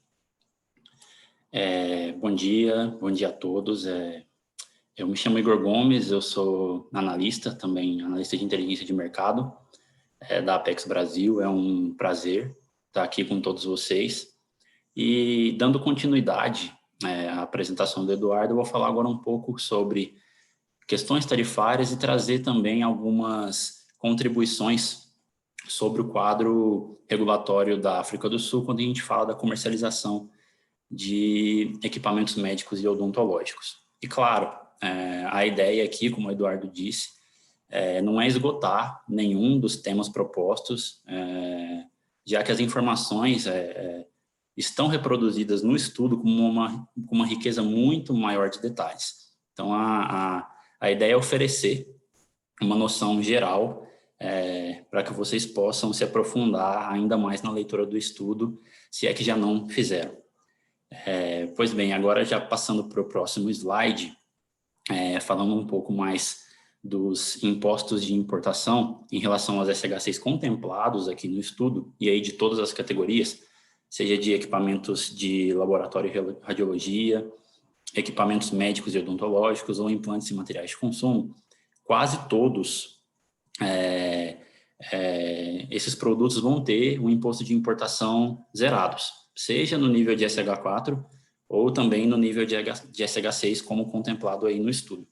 Bom dia a todos. Eu me chamo Igor Gomes, eu sou analista, também analista de inteligência de mercado da Apex Brasil. É um prazer estar aqui com todos vocês. E dando continuidade à apresentação do Eduardo, eu vou falar agora um pouco sobre questões tarifárias e trazer também algumas contribuições sobre o quadro regulatório da África do Sul, quando a gente fala da comercialização de equipamentos médicos e odontológicos. E claro, a ideia aqui, como o Eduardo disse, não é esgotar nenhum dos temas propostos, já que as informações estão reproduzidas no estudo com uma riqueza muito maior de detalhes. Então, a ideia é oferecer uma noção geral para que vocês possam se aprofundar ainda mais na leitura do estudo, se é que já não fizeram. Pois bem, agora já passando para o próximo slide, falando um pouco mais dos impostos de importação em relação aos SHCs contemplados aqui no estudo, e aí de todas as categorias, seja de equipamentos de laboratório e radiologia, equipamentos médicos e odontológicos ou implantes e materiais de consumo, quase todos esses produtos vão ter um imposto de importação zerados, seja no nível de SH4 ou também no nível de SH6, como contemplado aí no estudo.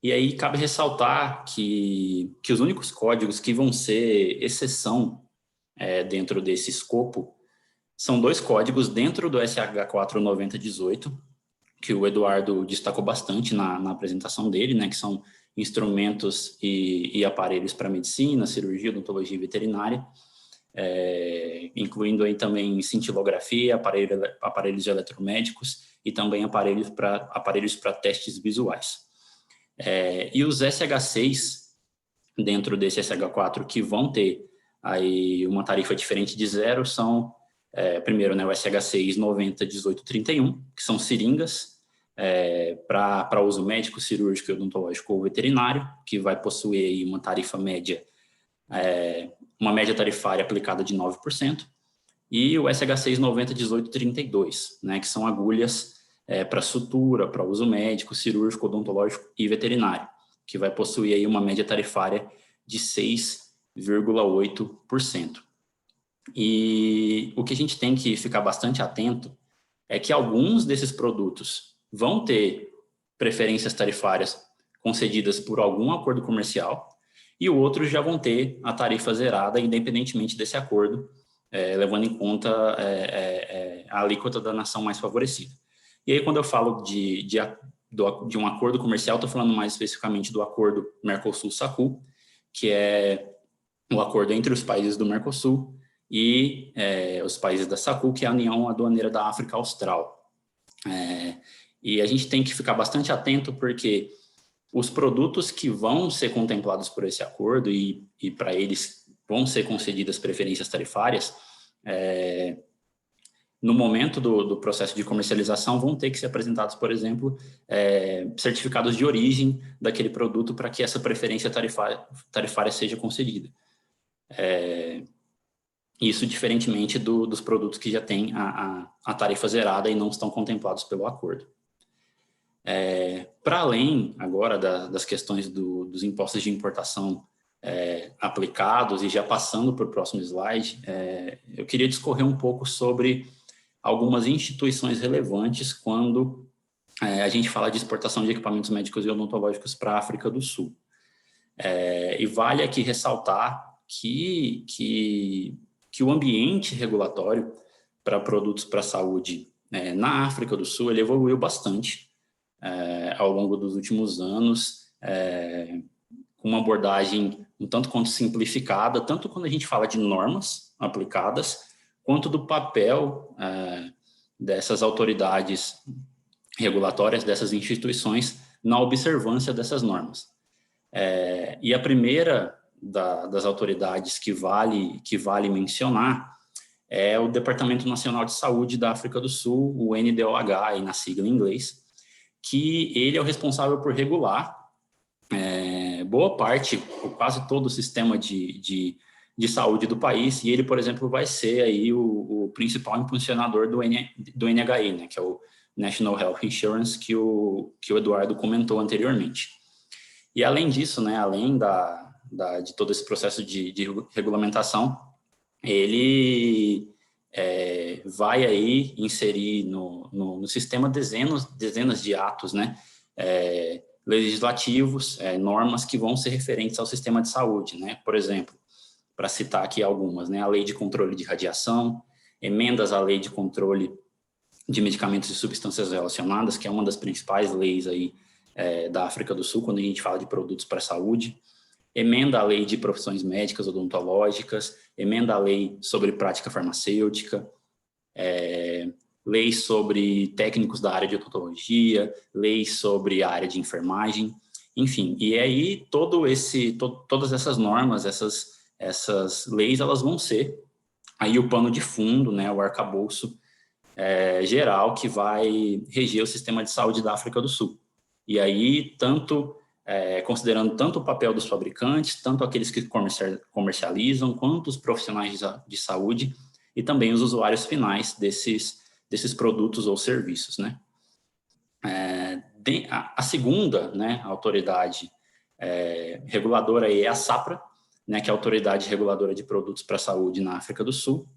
E aí cabe ressaltar que os únicos códigos que vão ser exceção dentro desse escopo são dois códigos dentro do SH4 9018, que o Eduardo destacou bastante na apresentação dele, né, que são instrumentos e aparelhos para medicina, cirurgia, odontologia e veterinária, incluindo aí também cintilografia, aparelhos eletromédicos e também aparelhos para testes visuais. E os SH6, dentro desse SH4, que vão ter aí uma tarifa diferente de zero, são, primeiro, né, o SH6 901831, que são seringas para uso médico, cirúrgico, odontológico ou veterinário, que vai possuir aí uma tarifa média, uma média tarifária aplicada de 9%, e o SH6 901832, né, que são agulhas para sutura, para uso médico, cirúrgico, odontológico e veterinário, que vai possuir aí uma média tarifária de 6,8%. E o que a gente tem que ficar bastante atento é que alguns desses produtos vão ter preferências tarifárias concedidas por algum acordo comercial e outros já vão ter a tarifa zerada, independentemente desse acordo, levando em conta a alíquota da nação mais favorecida. E aí, quando eu falo de um acordo comercial, estou falando mais especificamente do acordo Mercosul-SACU, que é o acordo entre os países do Mercosul e os países da SACU, que é a União Aduaneira da África Austral. E a gente tem que ficar bastante atento, porque os produtos que vão ser contemplados por esse acordo e para eles vão ser concedidas preferências tarifárias, no momento do processo de comercialização, vão ter que ser apresentados, por exemplo, certificados de origem daquele produto para que essa preferência tarifária seja concedida. Isso diferentemente dos produtos que já têm a tarifa zerada e não estão contemplados pelo acordo. Para além, agora, das questões dos impostos de importação aplicados, e já passando para o próximo slide, eu queria discorrer um pouco sobre algumas instituições relevantes quando a gente fala de exportação de equipamentos médicos e odontológicos para a África do Sul. E vale aqui ressaltar que o ambiente regulatório para produtos para a saúde na África do Sul ele evoluiu bastante ao longo dos últimos anos, com uma abordagem um tanto quanto simplificada, tanto quando a gente fala de normas aplicadas, quanto do papel dessas autoridades regulatórias, dessas instituições, na observância dessas normas. E a primeira das autoridades que vale mencionar é o Departamento Nacional de Saúde da África do Sul, o NDOH, aí na sigla em inglês, que ele é o responsável por regular boa parte, ou quase todo o sistema de saúde do país, e ele, por exemplo, vai ser aí o principal impulsionador do NHI, né, que é o National Health Insurance, que o Eduardo comentou anteriormente. E além disso, né, além de todo esse processo de regulamentação, ele vai aí inserir no sistema dezenas de atos, né, legislativos, normas que vão ser referentes ao sistema de saúde, né, por exemplo, para citar aqui algumas, né, a Lei de Controle de Radiação, emendas à Lei de Controle de Medicamentos e Substâncias Relacionadas, que é uma das principais leis aí da África do Sul, quando a gente fala de produtos para a saúde, emenda à Lei de Profissões Médicas Odontológicas, emenda à Lei sobre Prática Farmacêutica, leis sobre técnicos da área de odontologia, leis sobre a área de enfermagem, enfim, e aí todas essas normas, essas leis, elas vão ser aí o pano de fundo, né, o arcabouço geral que vai reger o sistema de saúde da África do Sul. E aí, considerando tanto o papel dos fabricantes, tanto aqueles que comercializam, quanto os profissionais de saúde e também os usuários finais desses produtos ou serviços, né? A segunda, né, autoridade reguladora é a SAPRA, né, que é a Autoridade Reguladora de Produtos para a Saúde na África do Sul,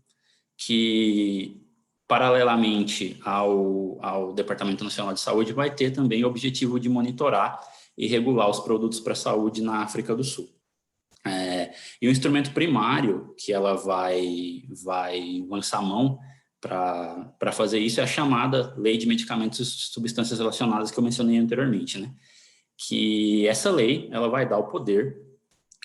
que, paralelamente ao Departamento Nacional de Saúde, vai ter também o objetivo de monitorar e regular os produtos para a saúde na África do Sul. E o instrumento primário que ela vai lançar mão para fazer isso é a chamada Lei de Medicamentos e Substâncias Relacionadas, que eu mencionei anteriormente, né? Que essa lei ela vai dar o poder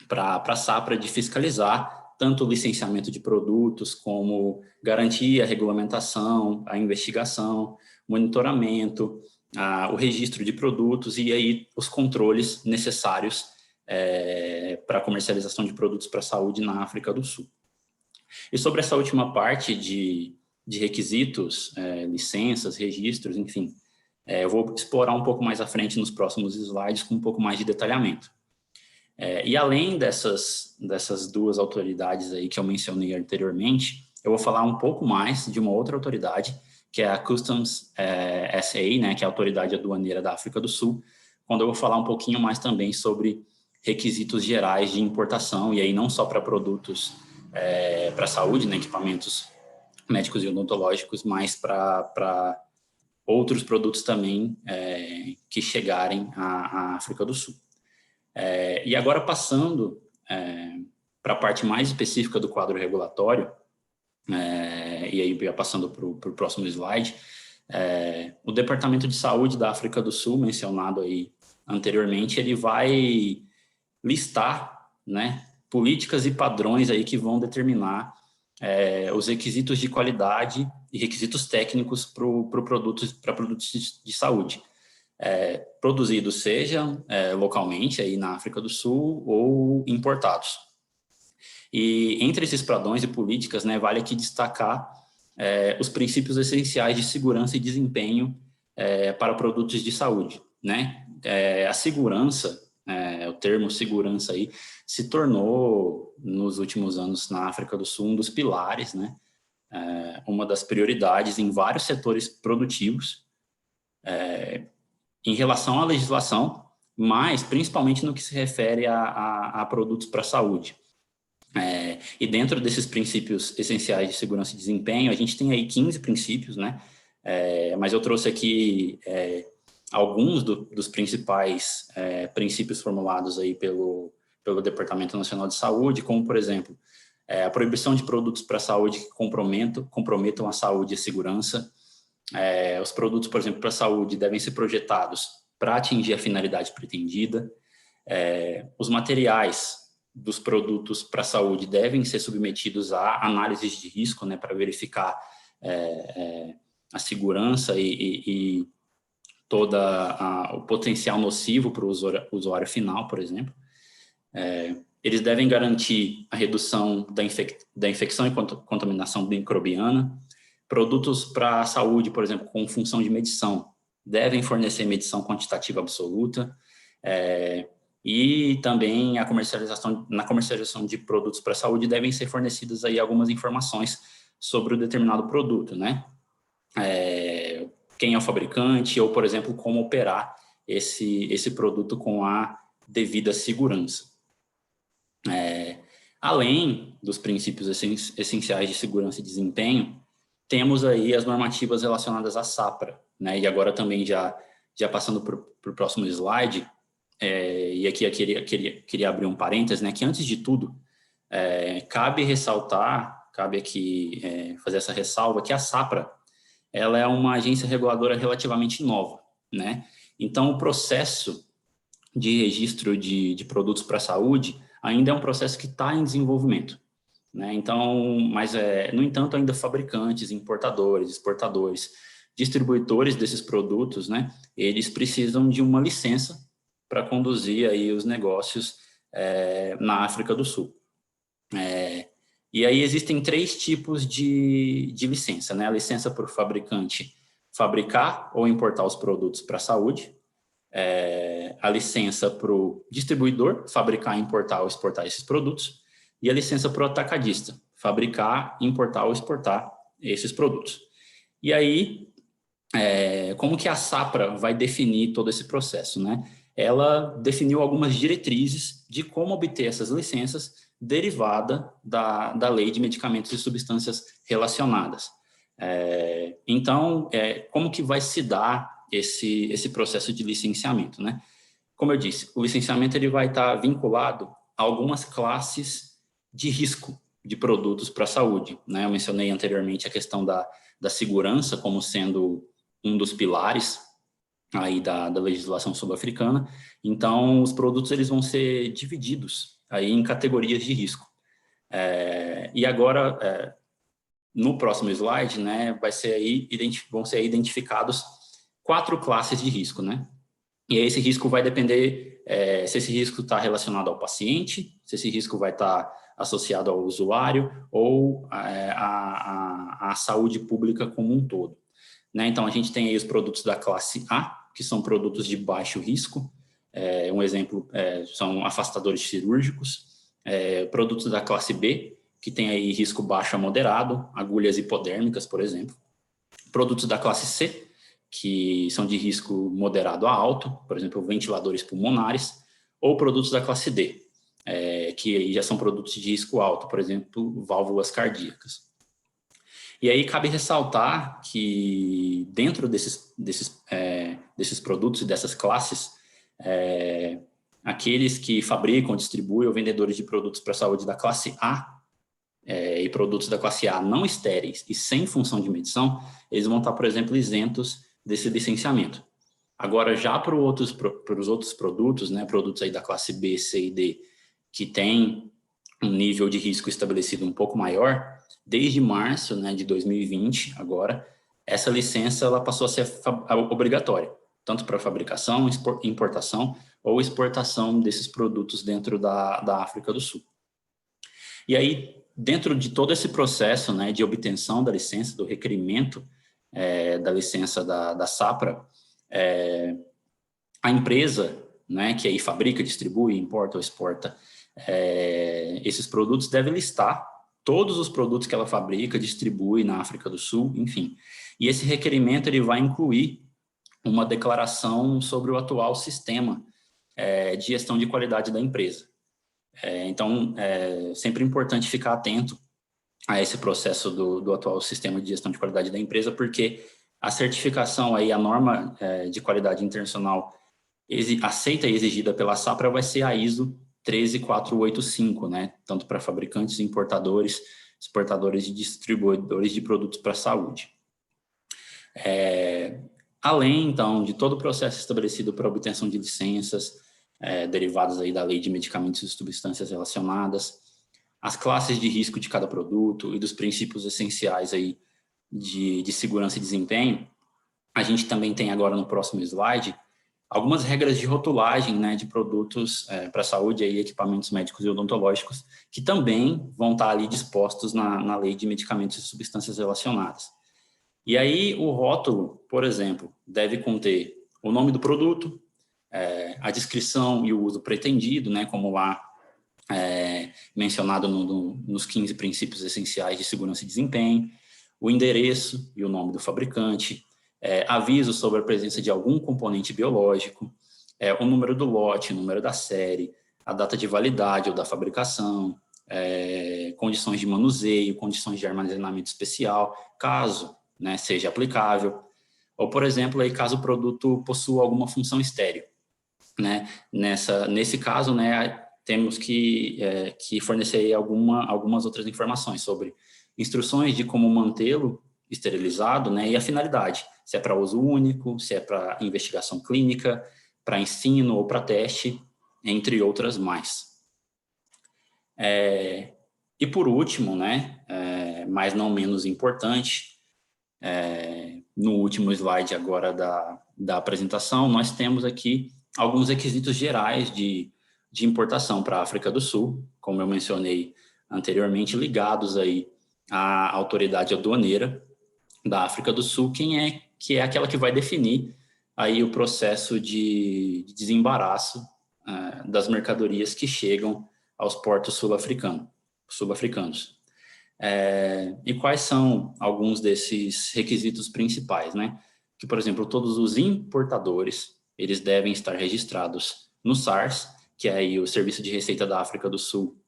para a SAPRA de fiscalizar tanto o licenciamento de produtos, como garantir a regulamentação, a investigação, monitoramento, o registro de produtos e aí os controles necessários para a comercialização de produtos para a saúde na África do Sul. E sobre essa última parte de requisitos, licenças, registros, enfim, eu vou explorar um pouco mais à frente nos próximos slides com um pouco mais de detalhamento. E além dessas duas autoridades aí que eu mencionei anteriormente, eu vou falar um pouco mais de uma outra autoridade, que é a Customs SA, né, que é a Autoridade Aduaneira da África do Sul, quando eu vou falar um pouquinho mais também sobre requisitos gerais de importação, e aí não só para produtos para saúde, né, equipamentos médicos e odontológicos, mas para outros produtos também que chegarem à África do Sul. E agora passando para a parte mais específica do quadro regulatório, e aí já passando para o próximo slide, o Departamento de Saúde da África do Sul, mencionado aí anteriormente, ele vai listar, né, políticas e padrões aí que vão determinar os requisitos de qualidade e requisitos técnicos para produtos de saúde, produzidos sejam localmente aí na África do Sul ou importados. E entre esses padrões e políticas, né, vale aqui destacar os princípios essenciais de segurança e desempenho para produtos de saúde, né? A segurança, o termo segurança aí, se tornou, nos últimos anos na África do Sul, um dos pilares, né? Uma das prioridades em vários setores produtivos em relação à legislação, mas principalmente no que se refere a produtos para a saúde. E dentro desses princípios essenciais de segurança e desempenho, a gente tem aí 15 princípios, né? Mas eu trouxe aqui alguns dos principais princípios formulados aí pelo Departamento Nacional de Saúde, como, por exemplo, a proibição de produtos para a saúde que comprometam a saúde e a segurança. Os produtos, por exemplo, para a saúde devem ser projetados para atingir a finalidade pretendida. Os materiais dos produtos para a saúde devem ser submetidos a análises de risco, né, para verificar a segurança e todo o potencial nocivo para o usuário final, por exemplo. Eles devem garantir a redução da infecção e contaminação microbiana. Produtos para a saúde, por exemplo, com função de medição, devem fornecer medição quantitativa absoluta. E também na comercialização de produtos para a saúde devem ser fornecidas aí algumas informações sobre o determinado produto, né? Quem é o fabricante ou, por exemplo, como operar esse produto com a devida segurança. Além dos princípios essenciais de segurança e desempenho, temos aí as normativas relacionadas à SAPRA, né? E agora também já passando para o próximo slide, e aqui eu queria abrir um parênteses, né, que antes de tudo, cabe aqui fazer essa ressalva que a SAPRA, ela é uma agência reguladora relativamente nova, né? Então, o processo de registro de produtos para a saúde ainda é um processo que está em desenvolvimento, né? Então, no entanto, ainda fabricantes, importadores, exportadores, distribuidores desses produtos, né, eles precisam de uma licença para conduzir aí os negócios na África do Sul. E aí existem 3 tipos de licença, né? A licença para o fabricante fabricar ou importar os produtos para a saúde, a licença para o distribuidor fabricar, importar ou exportar esses produtos, e a licença para o atacadista fabricar, importar ou exportar esses produtos. E aí, como que a SAPRA vai definir todo esse processo, né? Ela definiu algumas diretrizes de como obter essas licenças derivada da Lei de Medicamentos e Substâncias Relacionadas. Então, como que vai se dar esse processo de licenciamento, né? Como eu disse, o licenciamento ele vai estar vinculado a algumas classes de risco de produtos para a saúde, né? Eu mencionei anteriormente a questão da segurança como sendo um dos pilares aí da legislação sul-africana. Então, os produtos eles vão ser divididos aí em categorias de risco. E agora, no próximo slide, né, vão ser identificados 4 classes de risco, né? E esse risco vai depender se esse risco está relacionado ao paciente, se esse risco vai estar associado ao usuário ou à saúde pública como um todo, né? Então, a gente tem aí os produtos da classe A, que são produtos de baixo risco. Um exemplo são afastadores cirúrgicos. Produtos da classe B, que tem aí risco baixo a moderado, agulhas hipodérmicas, por exemplo. Produtos da classe C, que são de risco moderado a alto, por exemplo, ventiladores pulmonares, ou produtos da classe D, que aí já são produtos de risco alto, por exemplo, válvulas cardíacas. E aí cabe ressaltar que dentro desses produtos e dessas classes, aqueles que fabricam, distribuem ou vendedores de produtos para a saúde da classe A e produtos da classe A não estéreis e sem função de medição, eles vão estar, por exemplo, isentos desse licenciamento. Agora, já para os outros produtos, né, produtos aí da classe B, C e D, que tem um nível de risco estabelecido um pouco maior, desde março, né, de 2020, agora, essa licença ela passou a ser obrigatória, tanto para fabricação, importação ou exportação desses produtos dentro da África do Sul. E aí, dentro de todo esse processo, né, de obtenção da licença, do requerimento da licença da SAPRA, a empresa, né, que aí fabrica, distribui, importa ou exporta esses produtos deve listar todos os produtos que ela fabrica, distribui na África do Sul, enfim. E esse requerimento ele vai incluir uma declaração sobre o atual sistema de gestão de qualidade da empresa. Então, é sempre importante ficar atento a esse processo do atual sistema de gestão de qualidade da empresa, porque a certificação, aí, a norma de qualidade internacional aceita e exigida pela SAPRA vai ser a ISO 13485, né? Tanto para fabricantes, importadores, exportadores e distribuidores de produtos para a saúde. Além, então, de todo o processo estabelecido para obtenção de licenças derivadas aí da Lei de Medicamentos e Substâncias Relacionadas, as classes de risco de cada produto e dos princípios essenciais aí de segurança e desempenho, a gente também tem agora no próximo slide algumas regras de rotulagem, né, de produtos para a saúde e equipamentos médicos e odontológicos, que também vão estar ali dispostos na Lei de Medicamentos e Substâncias Relacionadas. E aí o rótulo, por exemplo, deve conter o nome do produto, a descrição e o uso pretendido, né, como lá mencionado nos 15 princípios essenciais de segurança e desempenho, o endereço e o nome do fabricante, aviso sobre a presença de algum componente biológico, o número do lote, o número da série, a data de validade ou da fabricação, condições de manuseio, condições de armazenamento especial, caso, né, seja aplicável, ou, por exemplo, aí, caso o produto possua alguma função estéril, né? Nesse caso, né, temos que fornecer algumas outras informações sobre instruções de como mantê-lo esterilizado, né, e a finalidade, se é para uso único, se é para investigação clínica, para ensino ou para teste, entre outras mais. E por último, né, mas não menos importante, no último slide agora da apresentação, nós temos aqui alguns requisitos gerais de importação para a África do Sul, como eu mencionei anteriormente, ligados aí à autoridade aduaneira da África do Sul, que é aquela que vai definir aí o processo de desembaraço das mercadorias que chegam aos portos sul-africanos. E quais são alguns desses requisitos principais, né? Que, por exemplo, todos os importadores, eles devem estar registrados no SARS, que é aí o Serviço de Receita da África do Sul,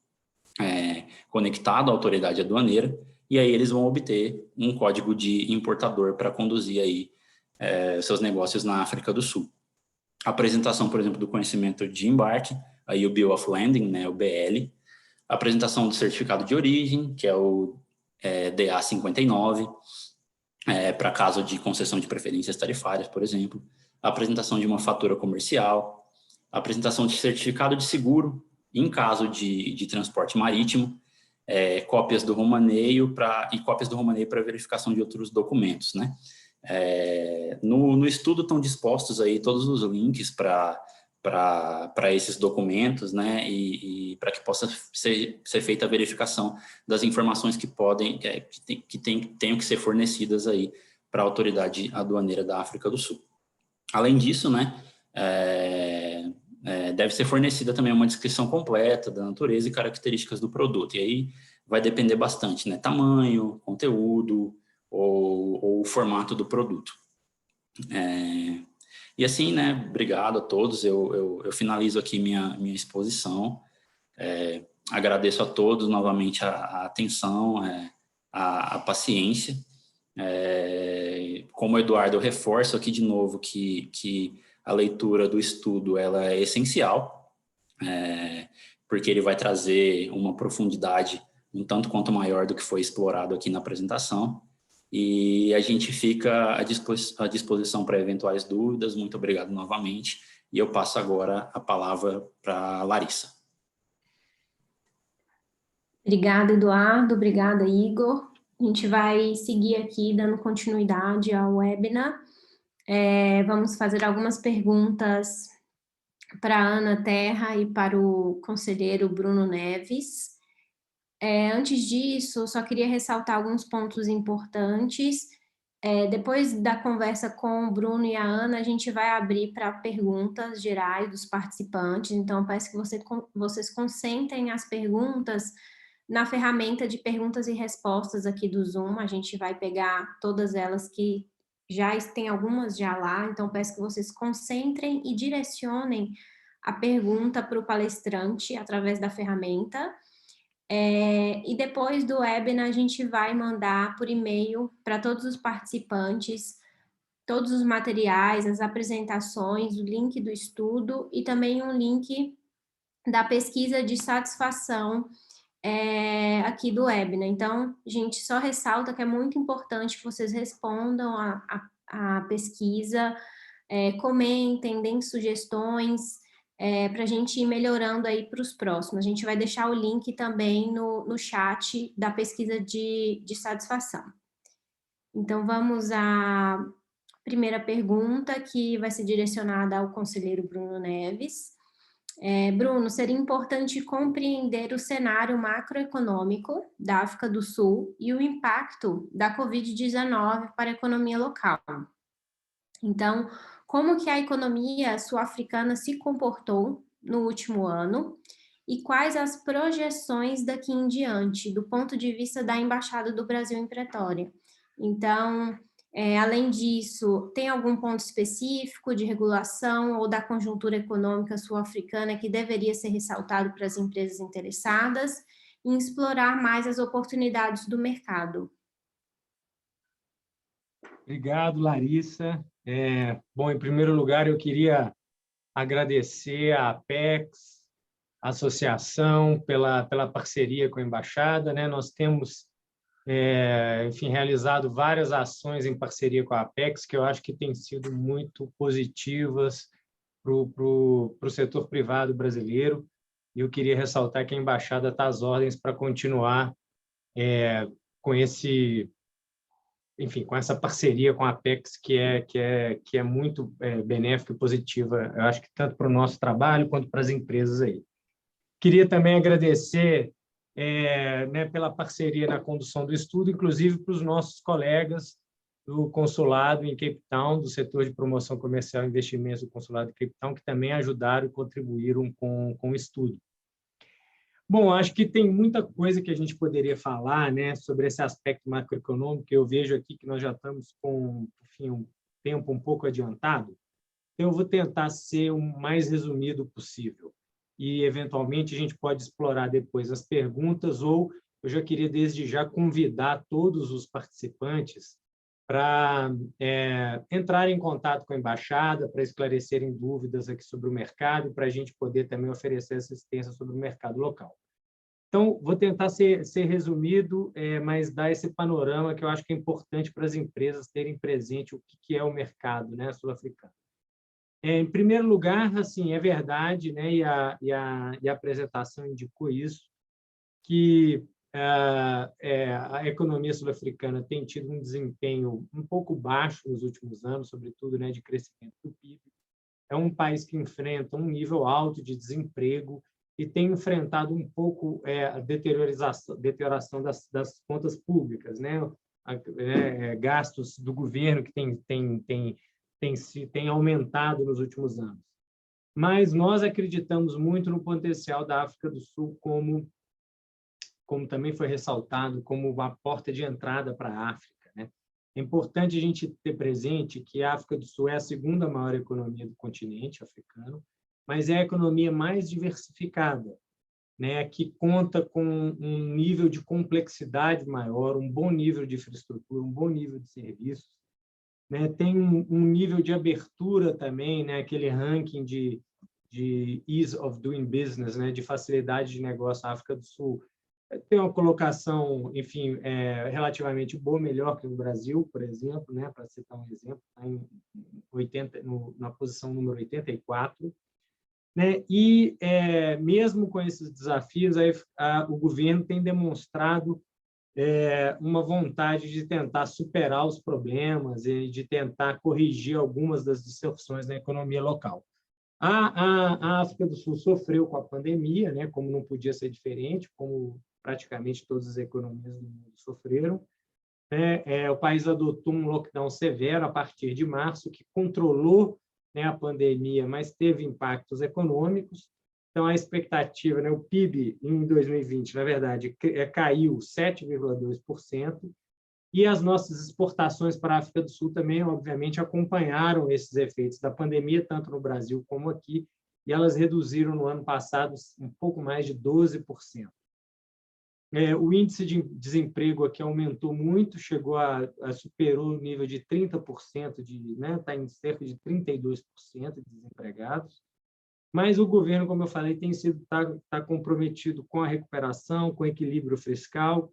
conectado à autoridade aduaneira, e aí eles vão obter um código de importador para conduzir aí seus negócios na África do Sul. A apresentação, por exemplo, do conhecimento de embarque, aí o Bill of Landing, né, o BL, a apresentação do certificado de origem, que é o DA59, para caso de concessão de preferências tarifárias, por exemplo, a apresentação de uma fatura comercial, a apresentação de certificado de seguro, em caso de transporte marítimo, cópias do romaneio e cópias do romaneio para verificação de outros documentos, né? No estudo estão dispostos aí todos os links para esses documentos, né? E para que possa ser feita a verificação das informações que tenham que ser fornecidas aí para a autoridade aduaneira da África do Sul. Além disso, né? Deve ser fornecida também uma descrição completa da natureza e características do produto. E aí vai depender bastante, né? Tamanho, conteúdo ou o formato do produto. E assim, né? Obrigado a todos. Eu finalizo aqui minha exposição. Agradeço a todos novamente a atenção, a paciência. Como o Eduardo, eu reforço aqui de novo que a leitura do estudo ela é essencial, porque ele vai trazer uma profundidade um tanto quanto maior do que foi explorado aqui na apresentação, e a gente fica à disposição para eventuais dúvidas. Muito obrigado novamente, e eu passo agora a palavra para a Larissa. Obrigada, Eduardo. Obrigada, Igor. A gente vai seguir aqui dando continuidade ao webinar. Vamos fazer algumas perguntas para a Ana Terra e para o conselheiro Bruno Neves. Antes disso, só queria ressaltar alguns pontos importantes. Depois da conversa com o Bruno e a Ana, a gente vai abrir para perguntas gerais dos participantes, então peço que vocês concentrem as perguntas na ferramenta de perguntas e respostas aqui do Zoom. A gente vai pegar todas elas que já tem algumas já lá, então peço que vocês concentrem e direcionem a pergunta para o palestrante através da ferramenta. E depois do webinar a gente vai mandar por e-mail para todos os participantes todos os materiais, as apresentações, o link do estudo e também um link da pesquisa de satisfação aqui do webinar. Então, gente, só ressalta que é muito importante que vocês respondam a pesquisa, comentem, deem sugestões, para a gente ir melhorando aí para os próximos. A gente vai deixar o link também no chat da pesquisa de satisfação. Então, vamos à primeira pergunta, que vai ser direcionada ao conselheiro Bruno Neves. Bruno, seria importante compreender o cenário macroeconômico da África do Sul e o impacto da Covid-19 para a economia local. Então, como que a economia sul-africana se comportou no último ano e quais as projeções daqui em diante, do ponto de vista da Embaixada do Brasil em Pretória? Então, além disso, tem algum ponto específico de regulação ou da conjuntura econômica sul-africana que deveria ser ressaltado para as empresas interessadas em explorar mais as oportunidades do mercado? Obrigado, Larissa. Bom, em primeiro lugar, eu queria agradecer à Apex, à associação, pela parceria com a Embaixada, né? Nós temos enfim, realizado várias ações em parceria com a Apex, que eu acho que têm sido muito positivas para o setor privado brasileiro, e eu queria ressaltar que a Embaixada está às ordens para continuar com com essa parceria com a Apex, que é muito benéfica e positiva, eu acho que tanto para o nosso trabalho quanto para as empresas aí. Queria também agradecer pela parceria na condução do estudo, inclusive para os nossos colegas do consulado em Cape Town, do setor de promoção comercial e investimentos do consulado de Cape Town, que também ajudaram e contribuíram com o estudo. Bom, acho que tem muita coisa que a gente poderia falar, né, sobre esse aspecto macroeconômico. Eu vejo aqui que nós já estamos com, enfim, um tempo um pouco adiantado, então eu vou tentar ser o mais resumido possível. E, eventualmente, a gente pode explorar depois as perguntas, ou eu já queria, desde já, convidar todos os participantes para entrar em contato com a Embaixada, para esclarecerem dúvidas aqui sobre o mercado, para a gente poder também oferecer assistência sobre o mercado local. Então, vou tentar ser resumido, mas dar esse panorama que eu acho que é importante para as empresas terem presente o que é o mercado, né, sul-africano. Em primeiro lugar, assim, é verdade, né, e a apresentação indicou isso, que a economia sul-africana tem tido um desempenho um pouco baixo nos últimos anos, sobretudo, né, de crescimento do PIB. É um país que enfrenta um nível alto de desemprego e tem enfrentado um pouco a deterioração das contas públicas, né? Gastos do governo que tem aumentado nos últimos anos. Mas nós acreditamos muito no potencial da África do Sul como também foi ressaltado, como uma porta de entrada para a África, né? É importante a gente ter presente que a África do Sul é a segunda maior economia do continente africano, mas é a economia mais diversificada, né? Que conta com um nível de complexidade maior, um bom nível de infraestrutura, um bom nível de serviços, né? Tem um nível de abertura também, né? Aquele ranking de ease of doing business, né? De facilidade de negócio. A África do Sul tem uma colocação, enfim, relativamente boa, melhor que no Brasil, por exemplo, né? Para citar um exemplo, está na posição número 84. Né? E, mesmo com esses desafios, o governo tem demonstrado uma vontade de tentar superar os problemas e de tentar corrigir algumas das distorções na economia local. A África do Sul sofreu com a pandemia, né? Como não podia ser diferente, como praticamente todas as economias do mundo sofreram. O país adotou um lockdown severo a partir de março, que controlou, né, a pandemia, mas teve impactos econômicos. Então, a expectativa, né, o PIB em 2020, na verdade, caiu 7,2%, e as nossas exportações para a África do Sul também, obviamente, acompanharam esses efeitos da pandemia, tanto no Brasil como aqui, e elas reduziram no ano passado um pouco mais de 12%. O índice de desemprego aqui aumentou muito, superou o nível de 30%, está em cerca de 32% de desempregados. Mas o governo, como eu falei, está comprometido com a recuperação, com o equilíbrio fiscal,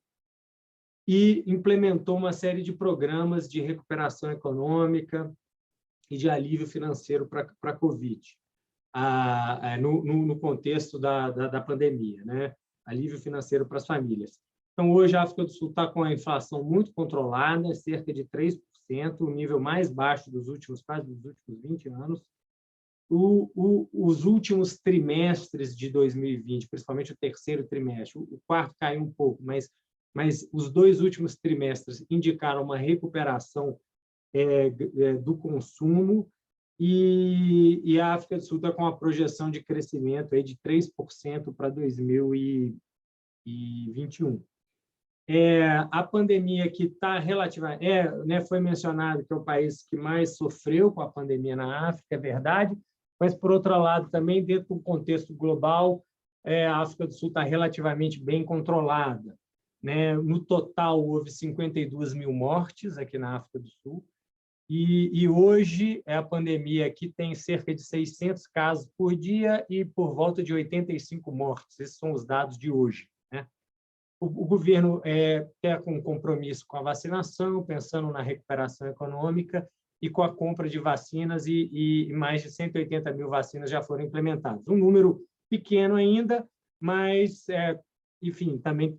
e implementou uma série de programas de recuperação econômica e de alívio financeiro para a Covid, no contexto da pandemia, né? Alívio financeiro para as famílias. Então, hoje, a África do Sul está com a inflação muito controlada, cerca de 3%, o nível mais baixo dos últimos 20 anos. Os últimos trimestres de 2020, principalmente o terceiro trimestre, o quarto caiu um pouco, mas os 2 últimos trimestres indicaram uma recuperação do consumo, e a África do Sul está com uma projeção de crescimento aí de 3% para 2021. A pandemia que está relativa, né, foi mencionado que é o país que mais sofreu com a pandemia na África, é verdade, mas, por outro lado, também, dentro do contexto global, a África do Sul está relativamente bem controlada, né? No total, houve 52 mil mortes aqui na África do Sul, e hoje a pandemia aqui tem cerca de 600 casos por dia e por volta de 85 mortes. Esses são os dados de hoje, né? O governo tem um compromisso com a vacinação, pensando na recuperação econômica e com a compra de vacinas, e mais de 180 mil vacinas já foram implementadas. Um número pequeno ainda, mas, enfim, também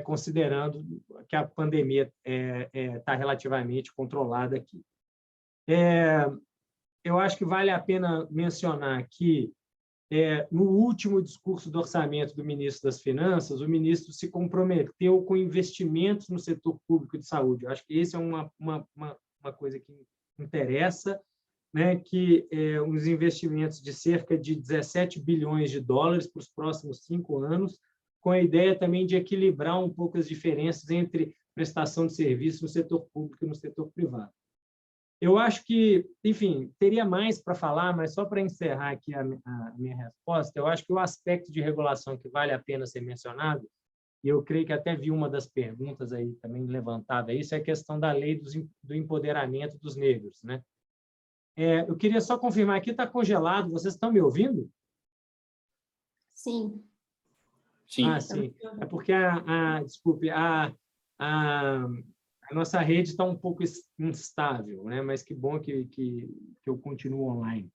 considerando que a pandemia está relativamente controlada aqui. Eu acho que vale a pena mencionar que, no último discurso do orçamento do ministro das Finanças, o ministro se comprometeu com investimentos no setor público de saúde. Eu acho que esse é uma coisa que interessa, né, que uns investimentos de cerca de 17 bilhões de dólares para os próximos 5 anos, com a ideia também de equilibrar um pouco as diferenças entre prestação de serviço no setor público e no setor privado. Eu acho que, enfim, teria mais para falar, mas só para encerrar aqui a minha resposta, eu acho que o aspecto de regulação que vale a pena ser mencionado, e eu creio que até vi uma das perguntas aí também levantada, isso é a questão da lei do empoderamento dos negros, né? Eu queria só confirmar aqui, está congelado, vocês estão me ouvindo? Sim. Sim. Sim. É porque, desculpe, a nossa rede está um pouco instável, né? Mas que bom que eu continuo online.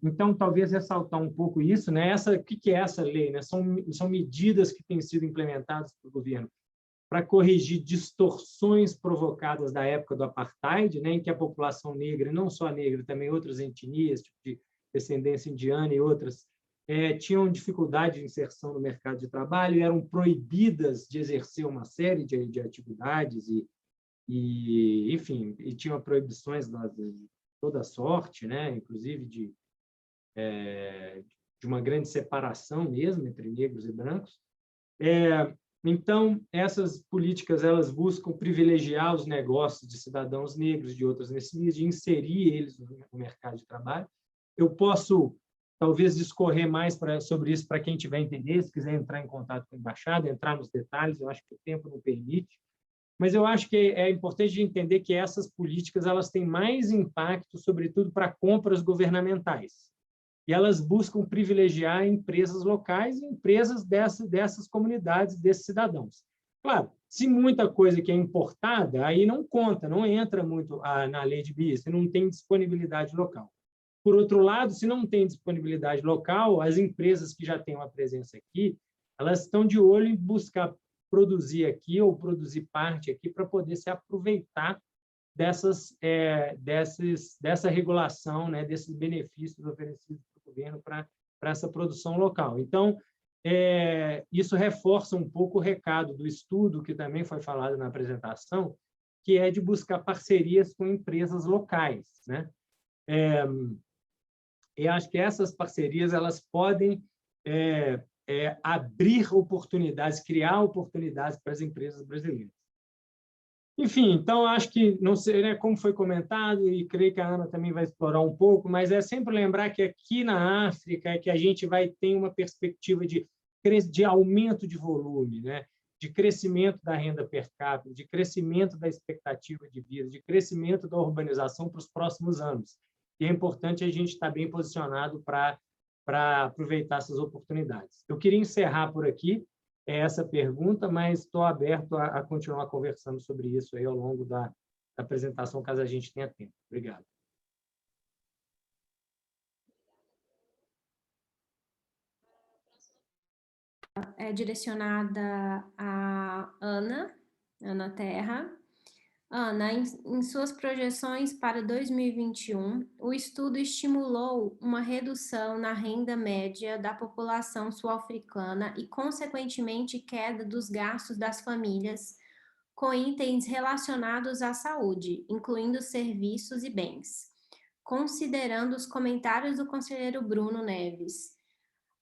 Então, talvez ressaltar um pouo isso, né? O que é essa lei? Né? São medidas que têm sido implementadas pelo governo para corrigir distorções provocadas da época do apartheid, né? Em que a população negra, não só a negra, também outras etnias, tipo de descendência indiana e outras, tinham dificuldade de inserção no mercado de trabalho, eram proibidas de exercer uma série de atividades enfim, e tinham proibições de toda sorte, né? Inclusive de uma grande separação mesmo entre negros e brancos. Então, essas políticas elas buscam privilegiar os negócios de cidadãos negros de outras etnias, de inserir eles no mercado de trabalho. Eu posso, talvez, discorrer mais sobre isso para quem tiver interesse, quiser entrar em contato com a embaixada, entrar nos detalhes, eu acho que o tempo não permite. Mas eu acho que é importante entender que essas políticas elas têm mais impacto, sobretudo, para compras governamentais. E elas buscam privilegiar empresas locais e empresas dessas comunidades, desses cidadãos. Claro, se muita coisa que é importada, aí não conta, não entra muito na lei de BIS, se não tem disponibilidade local. Por outro lado, se não tem disponibilidade local, as empresas que já têm uma presença aqui, elas estão de olho em buscar produzir aqui ou produzir parte aqui para poder se aproveitar dessa regulação, né, desses benefícios oferecidos pelo governo para essa produção local. Então, isso reforça um pouco o recado do estudo, que também foi falado na apresentação, que é de buscar parcerias com empresas locais, né? E acho que essas parcerias elas podem abrir oportunidades, criar oportunidades para as empresas brasileiras. Enfim, então, acho que, não sei, né, como foi comentado, e creio que a Ana também vai explorar um pouco, mas é sempre lembrar que aqui na África é que a gente vai ter uma perspectiva de aumento de volume, né, de crescimento da renda per capita, de crescimento da expectativa de vida, de crescimento da urbanização para os próximos anos. E é importante a gente estar bem posicionado para aproveitar essas oportunidades. Eu queria encerrar por aqui essa pergunta, mas estou aberto a continuar conversando sobre isso aí ao longo da apresentação, caso a gente tenha tempo. Obrigado. É direcionada a Ana Terra. Ana, em suas projeções para 2021, o estudo estimulou uma redução na renda média da população sul-africana e, consequentemente, queda dos gastos das famílias com itens relacionados à saúde, incluindo serviços e bens. Considerando os comentários do conselheiro Bruno Neves,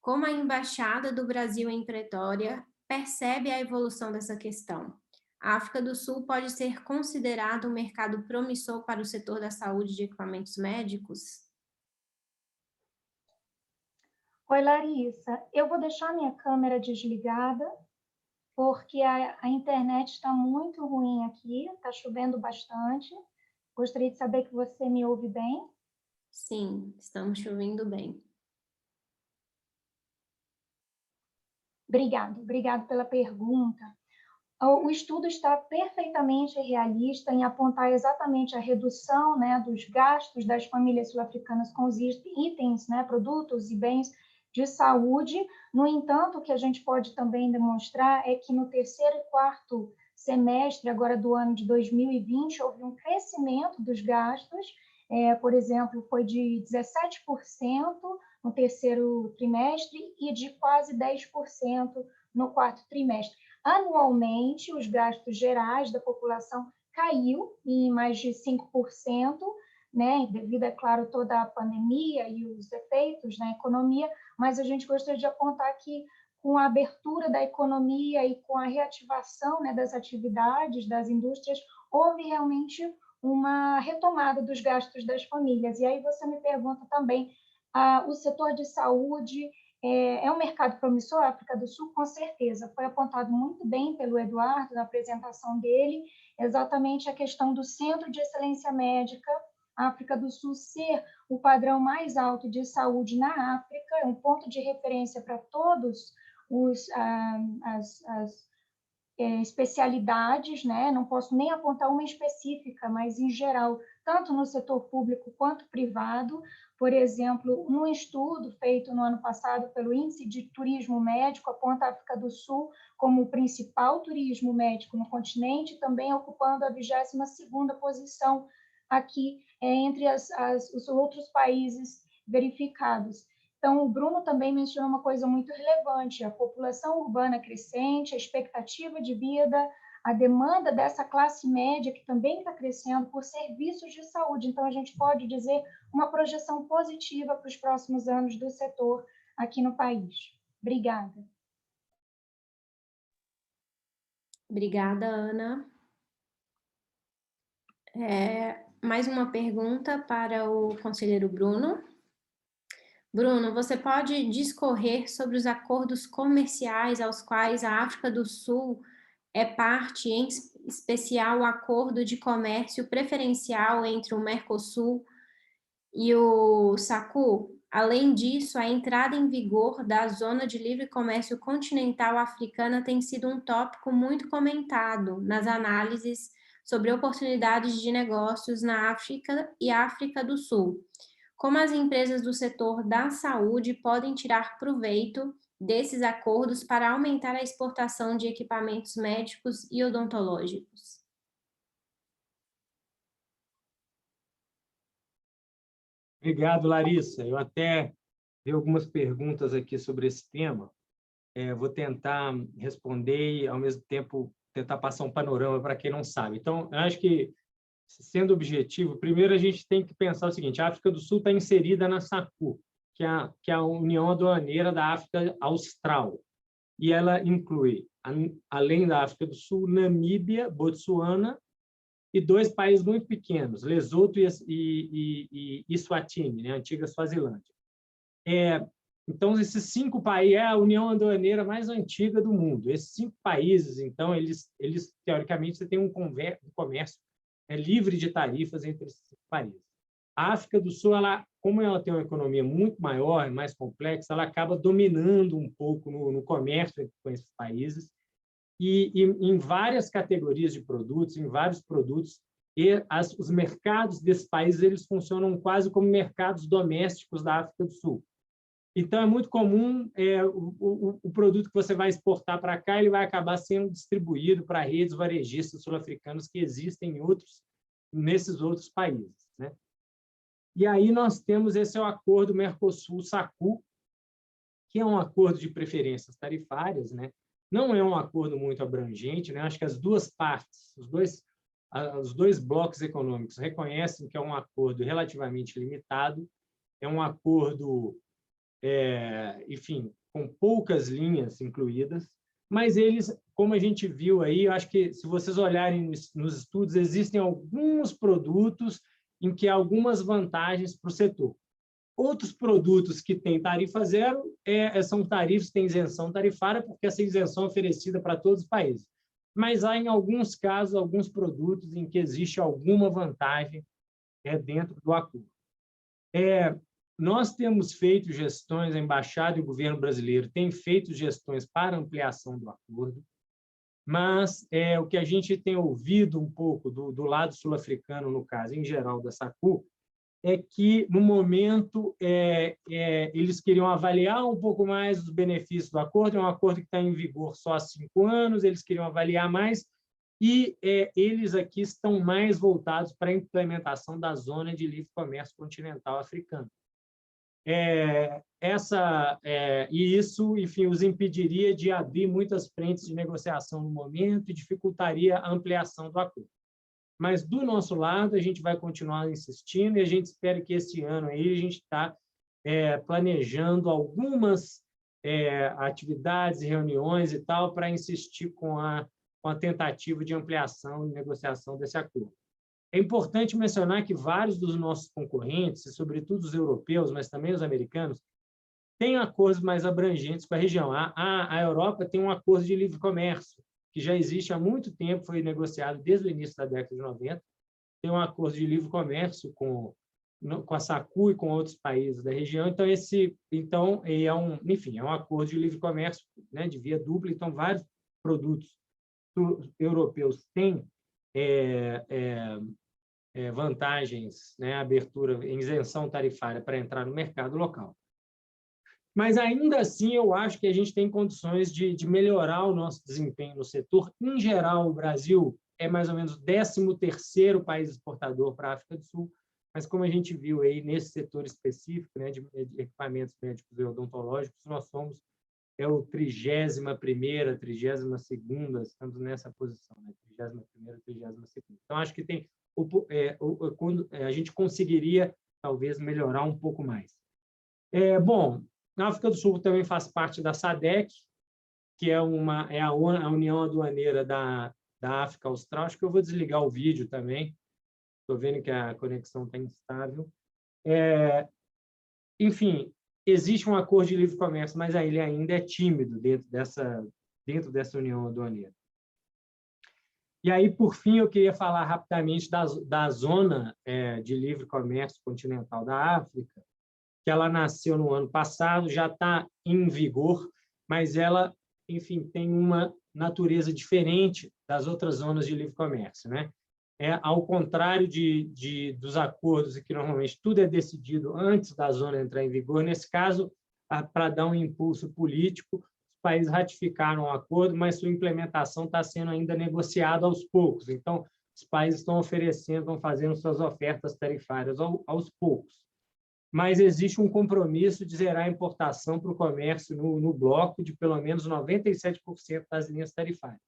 como a Embaixada do Brasil em Pretória percebe a evolução dessa questão? A África do Sul pode ser considerado um mercado promissor para o setor da saúde de equipamentos médicos? Oi, Larissa. Eu vou deixar minha câmera desligada, porque a internet está muito ruim aqui, está chovendo bastante. Gostaria de saber que você me ouve bem. Sim, estamos chovendo bem. Obrigado pela pergunta. O estudo está perfeitamente realista em apontar exatamente a redução, né, dos gastos das famílias sul-africanas com os itens, né, produtos e bens de saúde. No entanto, o que a gente pode também demonstrar é que no terceiro e quarto semestre agora do ano de 2020 houve um crescimento dos gastos, por exemplo, foi de 17% no terceiro trimestre e de quase 10% no quarto trimestre. Anualmente, os gastos gerais da população caiu em mais de 5%, né, devido, é claro, toda a pandemia e os efeitos na economia, mas a gente gostaria de apontar que, com a abertura da economia e com a reativação, né, das atividades, das indústrias, houve realmente uma retomada dos gastos das famílias. E aí você me pergunta também, o setor de saúde é um mercado promissor, a África do Sul? Com certeza. Foi apontado muito bem pelo Eduardo na apresentação dele, exatamente a questão do Centro de Excelência Médica, a África do Sul ser o padrão mais alto de saúde na África, é um ponto de referência para todos as especialidades, né? Não posso nem apontar uma específica, mas, em geral, tanto no setor público quanto privado. Por exemplo, num estudo feito no ano passado pelo Índice de Turismo Médico, aponta a África do Sul como o principal turismo médico no continente, também ocupando a 22ª posição aqui entre os outros países verificados. Então, o Bruno também mencionou uma coisa muito relevante: a população urbana crescente, a expectativa de vida, a demanda dessa classe média que também está crescendo por serviços de saúde. Então, a gente pode dizer uma projeção positiva para os próximos anos do setor aqui no país. Obrigada. Obrigada, Ana. Mais uma pergunta para o conselheiro Bruno. Bruno, você pode discorrer sobre os acordos comerciais aos quais a África do Sul é parte, em especial o acordo de comércio preferencial entre o Mercosul e o SACU? Além disso, a entrada em vigor da Zona de Livre Comércio Continental Africana tem sido um tópico muito comentado nas análises sobre oportunidades de negócios na África e África do Sul. Como as empresas do setor da saúde podem tirar proveito desses acordos para aumentar a exportação de equipamentos médicos e odontológicos? Obrigado, Larissa. Eu até vi algumas perguntas aqui sobre esse tema. Vou tentar responder e, ao mesmo tempo, tentar passar um panorama para quem não sabe. Então, eu acho que, sendo objetivo, primeiro a gente tem que pensar o seguinte: a África do Sul está inserida na SACU, que é a União Aduaneira da África Austral, e ela inclui, além da África do Sul, Namíbia, Botsuana e 2 países muito pequenos, Lesoto e Eswatini, né, a antiga Suazilândia. Então, esses 5 países é a União Aduaneira mais antiga do mundo. Esses 5 países, então, eles teoricamente, você tem um comércio livre de tarifas entre esses 5 países. A África do Sul, como ela tem uma economia muito maior, mais complexa, ela acaba dominando um pouco no comércio com esses países, e em várias categorias de produtos, em vários produtos, os mercados desses países eles funcionam quase como mercados domésticos da África do Sul. Então, é muito comum o produto que você vai exportar para cá, ele vai acabar sendo distribuído para redes varejistas sul-africanas que existem nesses outros países, né? E aí nós temos esse acordo Mercosul-SACU, que é um acordo de preferências tarifárias, né? Não é um acordo muito abrangente, né? Acho que as duas partes, os dois blocos econômicos reconhecem que é um acordo relativamente limitado, é um acordo, enfim, com poucas linhas incluídas, mas eles, como a gente viu aí, eu acho que, se vocês olharem nos estudos, existem alguns produtos em que há algumas vantagens para o setor. Outros produtos que têm tarifa zero são tarifas, têm isenção tarifária, porque essa isenção é oferecida para todos os países. Mas há, em alguns casos, alguns produtos em que existe alguma vantagem dentro do acordo. Nós temos feito gestões, a Embaixada e o governo brasileiro têm feito gestões para ampliação do acordo, mas o que a gente tem ouvido um pouco do lado sul-africano, no caso, em geral, da SACU, é que, no momento, eles queriam avaliar um pouco mais os benefícios do acordo. É um acordo que está em vigor só há 5 anos, eles queriam avaliar mais, e eles aqui estão mais voltados para a implementação da Zona de Livre Comércio Continental Africana. E isso, enfim, os impediria de abrir muitas frentes de negociação no momento e dificultaria a ampliação do acordo. Mas, do nosso lado, a gente vai continuar insistindo, e a gente espera que esse ano aí a gente está planejando algumas atividades e reuniões e tal para insistir com a tentativa de ampliação e negociação desse acordo. É importante mencionar que vários dos nossos concorrentes, e sobretudo os europeus, mas também os americanos, têm acordos mais abrangentes com a região. A Europa tem um acordo de livre comércio, que já existe há muito tempo, foi negociado desde o início da década de 90, tem um acordo de livre comércio com a SACU e com outros países da região. Então, enfim, é um acordo de livre comércio, né, de via dupla. Então, vários produtos europeus têm vantagens, né, abertura, isenção tarifária para entrar no mercado local. Mas, ainda assim, eu acho que a gente tem condições de melhorar o nosso desempenho no setor. Em geral, o Brasil é mais ou menos o 13º país exportador para a África do Sul, mas, como a gente viu aí nesse setor específico, né, de equipamentos médicos e odontológicos, nós somos o 31ª, 32ª, estamos nessa posição, né, 31ª, 32ª. Então, acho que tem, a gente conseguiria, talvez, melhorar um pouco mais. Bom, a África do Sul também faz parte da SADC, que é a União Aduaneira da África Austral. Acho que eu vou desligar o vídeo também. Estou vendo que a conexão está instável. Enfim, existe um acordo de livre comércio, mas ele ainda é tímido dentro dessa União Aduaneira. E aí, por fim, eu queria falar rapidamente da Zona de Livre Comércio Continental da África, que ela nasceu no ano passado, já está em vigor, mas ela, enfim, tem uma natureza diferente das outras zonas de livre comércio, né? Ao contrário dos acordos, em que normalmente tudo é decidido antes da zona entrar em vigor, nesse caso, para dar um impulso político, os países ratificaram o acordo, mas sua implementação está sendo ainda negociada aos poucos. Então, os países estão fazendo suas ofertas tarifárias aos poucos. Mas existe um compromisso de zerar a importação para o comércio no bloco de pelo menos 97% das linhas tarifárias.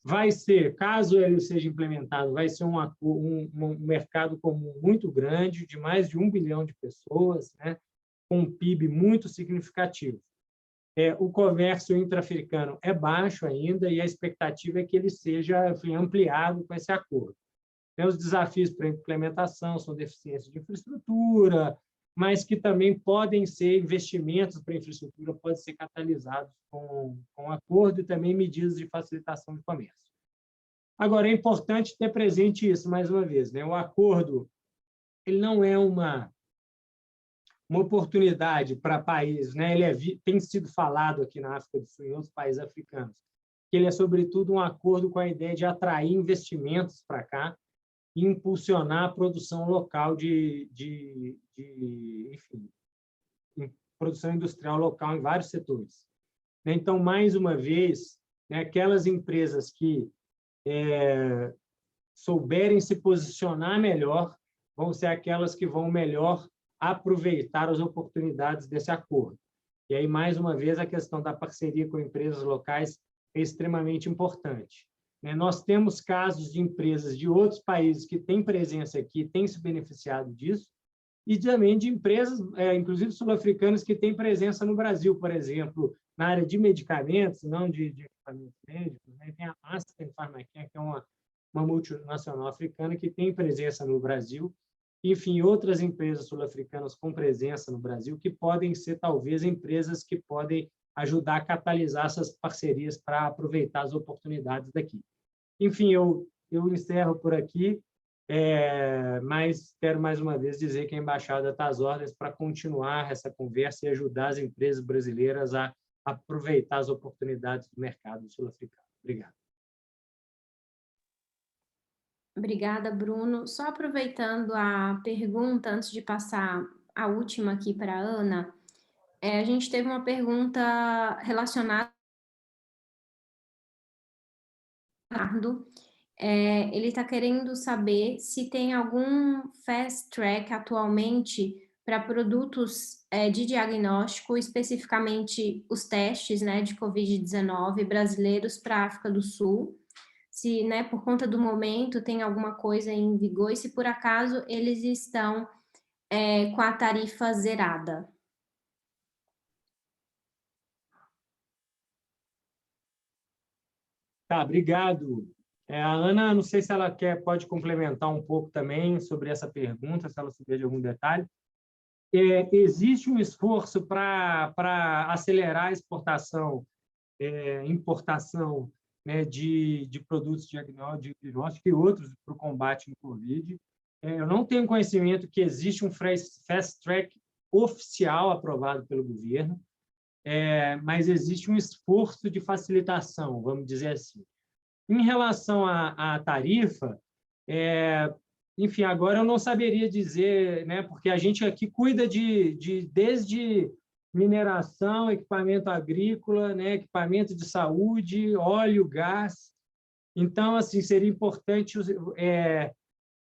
Vai ser, caso ele seja implementado, vai ser um mercado comum muito grande, de mais de 1 bilhão de pessoas, né, com um PIB muito significativo. O comércio intra-africano é baixo ainda e a expectativa é que ele seja ampliado com esse acordo. Os desafios para a implementação são deficiências de infraestrutura, mas que também podem ser investimentos para a infraestrutura, podem ser catalisados com acordo e também medidas de facilitação de comércio. Agora, é importante ter presente isso, mais uma vez, né? O acordo ele não é uma oportunidade para países, né? Ele tem sido falado aqui na África do Sul e em outros países africanos, que ele é, sobretudo, um acordo com a ideia de atrair investimentos para cá, e impulsionar a produção local enfim, produção industrial local em vários setores. Então, mais uma vez, né, aquelas empresas que souberem se posicionar melhor vão ser aquelas que vão melhor aproveitar as oportunidades desse acordo. E aí, mais uma vez, a questão da parceria com empresas locais é extremamente importante. Nós temos casos de empresas de outros países que têm presença aqui, têm se beneficiado disso, e também de empresas, inclusive sul-africanas, que têm presença no Brasil, por exemplo, na área de medicamentos, não de equipamentos médicos. Né? Tem a Aspen Pharmacare, que é uma multinacional africana que tem presença no Brasil. Enfim, outras empresas sul-africanas com presença no Brasil, que podem ser, talvez, empresas que podem ajudar a catalisar essas parcerias para aproveitar as oportunidades daqui. Enfim, eu encerro por aqui, mas quero mais uma vez dizer que a Embaixada está às ordens para continuar essa conversa e ajudar as empresas brasileiras a aproveitar as oportunidades do mercado sul-africano. Obrigado. Obrigada, Bruno. Só aproveitando a pergunta, antes de passar a última aqui para a Ana, a gente teve uma pergunta relacionada ele está querendo saber se tem algum fast track atualmente para produtos de diagnóstico, especificamente os testes, né, de Covid-19 brasileiros para a África do Sul, se, né, por conta do momento tem alguma coisa em vigor e se por acaso eles estão com a tarifa zerada. Tá, obrigado. A Ana, não sei se ela pode complementar um pouco também sobre essa pergunta, se ela souber de algum detalhe. Existe um esforço para acelerar a exportação, importação, né, de produtos diagnósticos e outros para o combate no Covid. Eu não tenho conhecimento que existe um fast track oficial aprovado pelo governo, mas existe um esforço de facilitação, vamos dizer assim. Em relação à tarifa, enfim, agora eu não saberia dizer, né, porque a gente aqui cuida desde mineração, equipamento agrícola, né, equipamento de saúde, óleo, gás. Então, assim, seria importante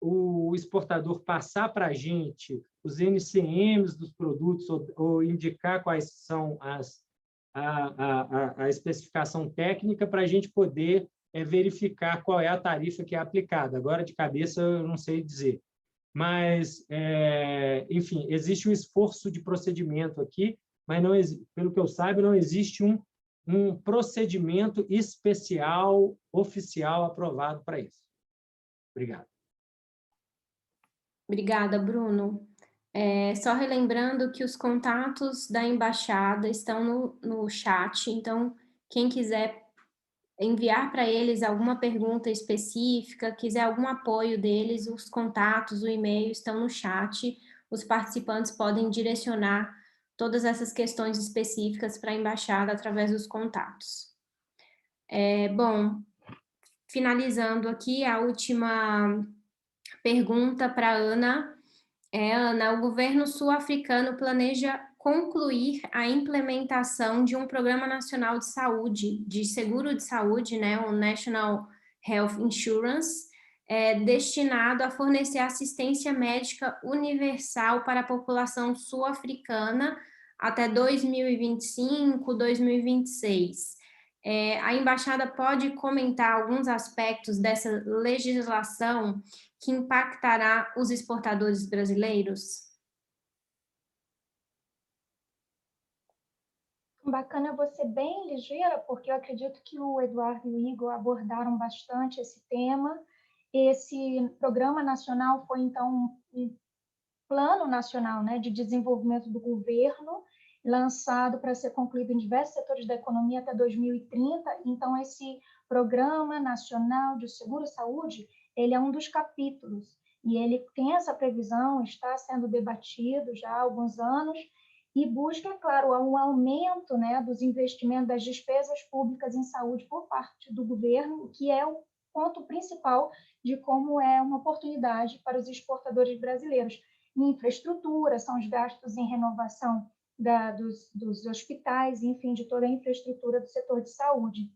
o exportador passar para a gente os NCMs dos produtos ou indicar quais são a especificação técnica para a gente poder verificar qual é a tarifa que é aplicada. Agora, de cabeça, eu não sei dizer. Mas, enfim, existe um esforço de procedimento aqui, mas, não, pelo que eu saiba, não existe um procedimento especial, oficial, aprovado para isso. Obrigado. Obrigada, Bruno. Só relembrando que os contatos da embaixada estão no chat, então, quem quiser enviar para eles alguma pergunta específica, quiser algum apoio deles, os contatos, o e-mail estão no chat, os participantes podem direcionar todas essas questões específicas para a embaixada através dos contatos. Bom, finalizando aqui, a última pergunta para a Ana. Ana, o governo sul-africano planeja concluir a implementação de um Programa Nacional de Saúde, de seguro de saúde, né, o National Health Insurance, destinado a fornecer assistência médica universal para a população sul-africana até 2025, 2026. A embaixada pode comentar alguns aspectos dessa legislação que impactará os exportadores brasileiros? Bacana você bem ligeira, porque eu acredito que o Eduardo e o Igor abordaram bastante esse tema. Esse programa nacional foi, então, um plano nacional, né, de desenvolvimento do governo, lançado para ser concluído em diversos setores da economia até 2030. Então, esse Programa Nacional de Seguro-Saúde, ele é um dos capítulos, e ele tem essa previsão, está sendo debatido já há alguns anos, e busca, claro, um aumento, né, dos investimentos, das despesas públicas em saúde por parte do governo, que é o ponto principal de como é uma oportunidade para os exportadores brasileiros. Em infraestrutura, são os gastos em renovação dos hospitais, enfim, de toda a infraestrutura do setor de saúde.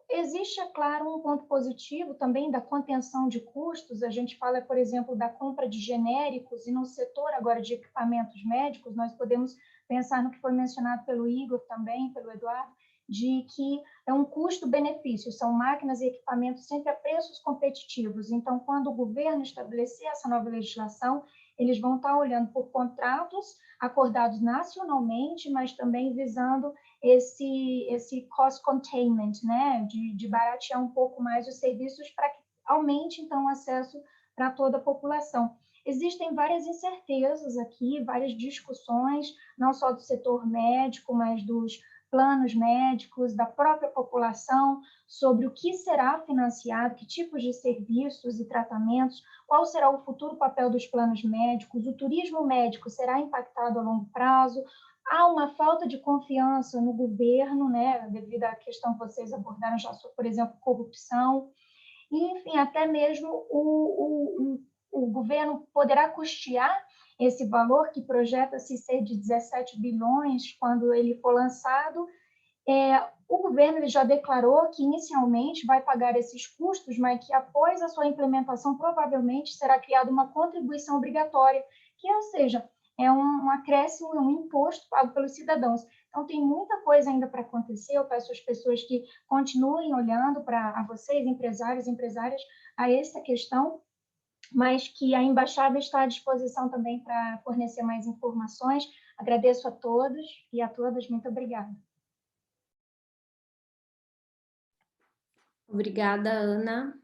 Existe, é claro, um ponto positivo também da contenção de custos. A gente fala, por exemplo, da compra de genéricos, e no setor agora de equipamentos médicos, nós podemos pensar no que foi mencionado pelo Igor também, pelo Eduardo, de que é um custo-benefício, são máquinas e equipamentos sempre a preços competitivos. Então, quando o governo estabelecer essa nova legislação, eles vão estar olhando por contratos acordados nacionalmente, mas também visando esse cost containment, né, de baratear um pouco mais os serviços para que aumente, então, o acesso para toda a população. Existem várias incertezas aqui, várias discussões, não só do setor médico, mas dos planos médicos, da própria população, sobre o que será financiado, que tipos de serviços e tratamentos, qual será o futuro papel dos planos médicos, o turismo médico será impactado a longo prazo. Há uma falta de confiança no governo, né, devido à questão que vocês abordaram já sobre, por exemplo, corrupção. E, enfim, até mesmo o governo poderá custear esse valor, que projeta-se ser de 17 bilhões quando ele for lançado. O governo ele já declarou que inicialmente vai pagar esses custos, mas que após a sua implementação provavelmente será criada uma contribuição obrigatória, que, ou seja, é um acréscimo, um imposto pago pelos cidadãos. Então, tem muita coisa ainda para acontecer. Eu peço às pessoas que continuem olhando a vocês, empresários e empresárias, a essa questão, mas que a embaixada está à disposição também para fornecer mais informações. Agradeço a todos e a todas. Muito obrigada. Obrigada, Ana.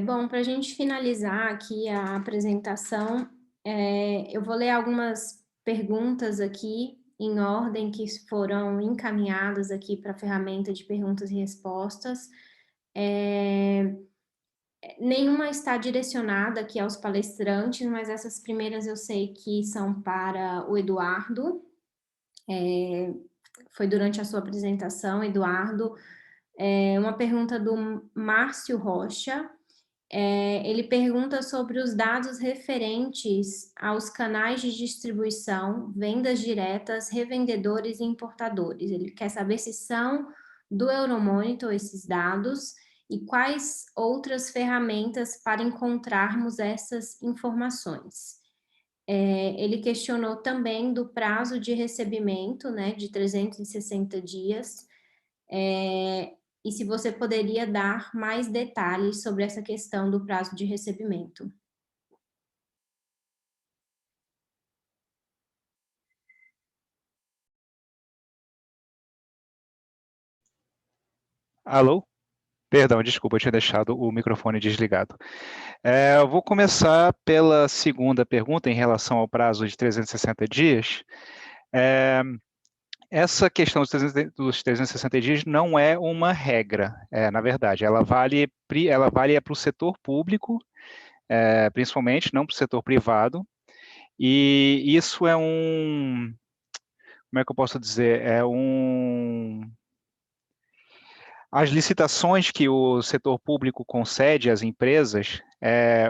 Bom, para a gente finalizar aqui a apresentação, eu vou ler algumas perguntas aqui em ordem que foram encaminhadas aqui para a ferramenta de perguntas e respostas. Nenhuma está direcionada aqui aos palestrantes, mas essas primeiras eu sei que são para o Eduardo. Foi durante a sua apresentação, Eduardo. Uma pergunta do Márcio Rocha. Ele pergunta sobre os dados referentes aos canais de distribuição, vendas diretas, revendedores e importadores. Ele quer saber se são do Euromonitor esses dados e quais outras ferramentas para encontrarmos essas informações. Ele questionou também do prazo de recebimento, né, de 360 dias, e se você poderia dar mais detalhes sobre essa questão do prazo de recebimento. Alô? Perdão, desculpa, eu tinha deixado o microfone desligado. Eu vou começar pela segunda pergunta em relação ao prazo de 360 dias. Essa questão dos 360 dias não é uma regra, na verdade. Ela vale para o setor público, principalmente, não para o setor privado. E isso como é que eu posso dizer? As licitações que o setor público concede às empresas,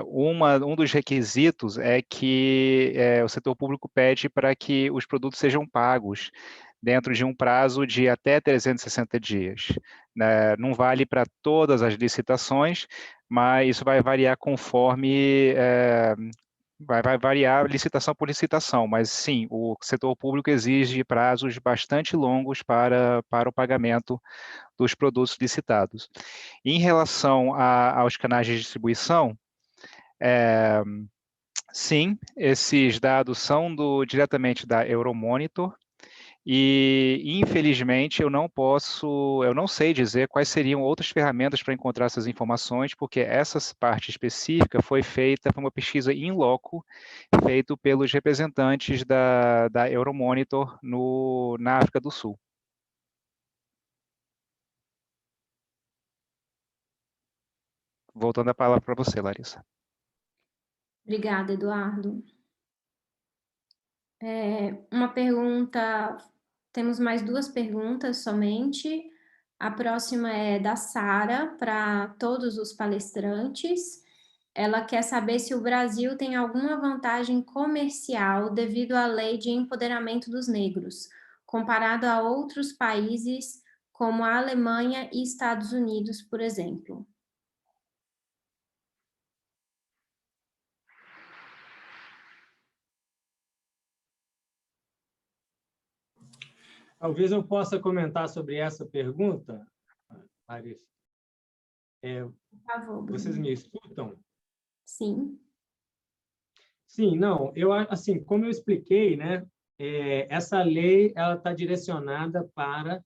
um dos requisitos é que o setor público pede para que os produtos sejam pagos dentro de um prazo de até 360 dias. Não vale para todas as licitações, mas isso vai variar conforme... Vai variar licitação por licitação, mas sim, o setor público exige prazos bastante longos para o pagamento dos produtos licitados. Em relação aos canais de distribuição, sim, esses dados são diretamente da Euromonitor, e infelizmente eu não sei dizer quais seriam outras ferramentas para encontrar essas informações, porque essa parte específica foi uma pesquisa in loco, feita pelos representantes da Euromonitor na África do Sul. Voltando a palavra para você, Larissa. Obrigada, Eduardo. Uma pergunta, temos mais 2 perguntas somente. A próxima é da Sara, para todos os palestrantes. Ela quer saber se o Brasil tem alguma vantagem comercial devido à lei de empoderamento dos negros, comparado a outros países como a Alemanha e Estados Unidos, por exemplo. Talvez eu possa comentar sobre essa pergunta, Larissa. Por favor, Bruno. Vocês me escutam? Sim. Sim, não. Assim, como eu expliquei, né, essa lei ela está direcionada para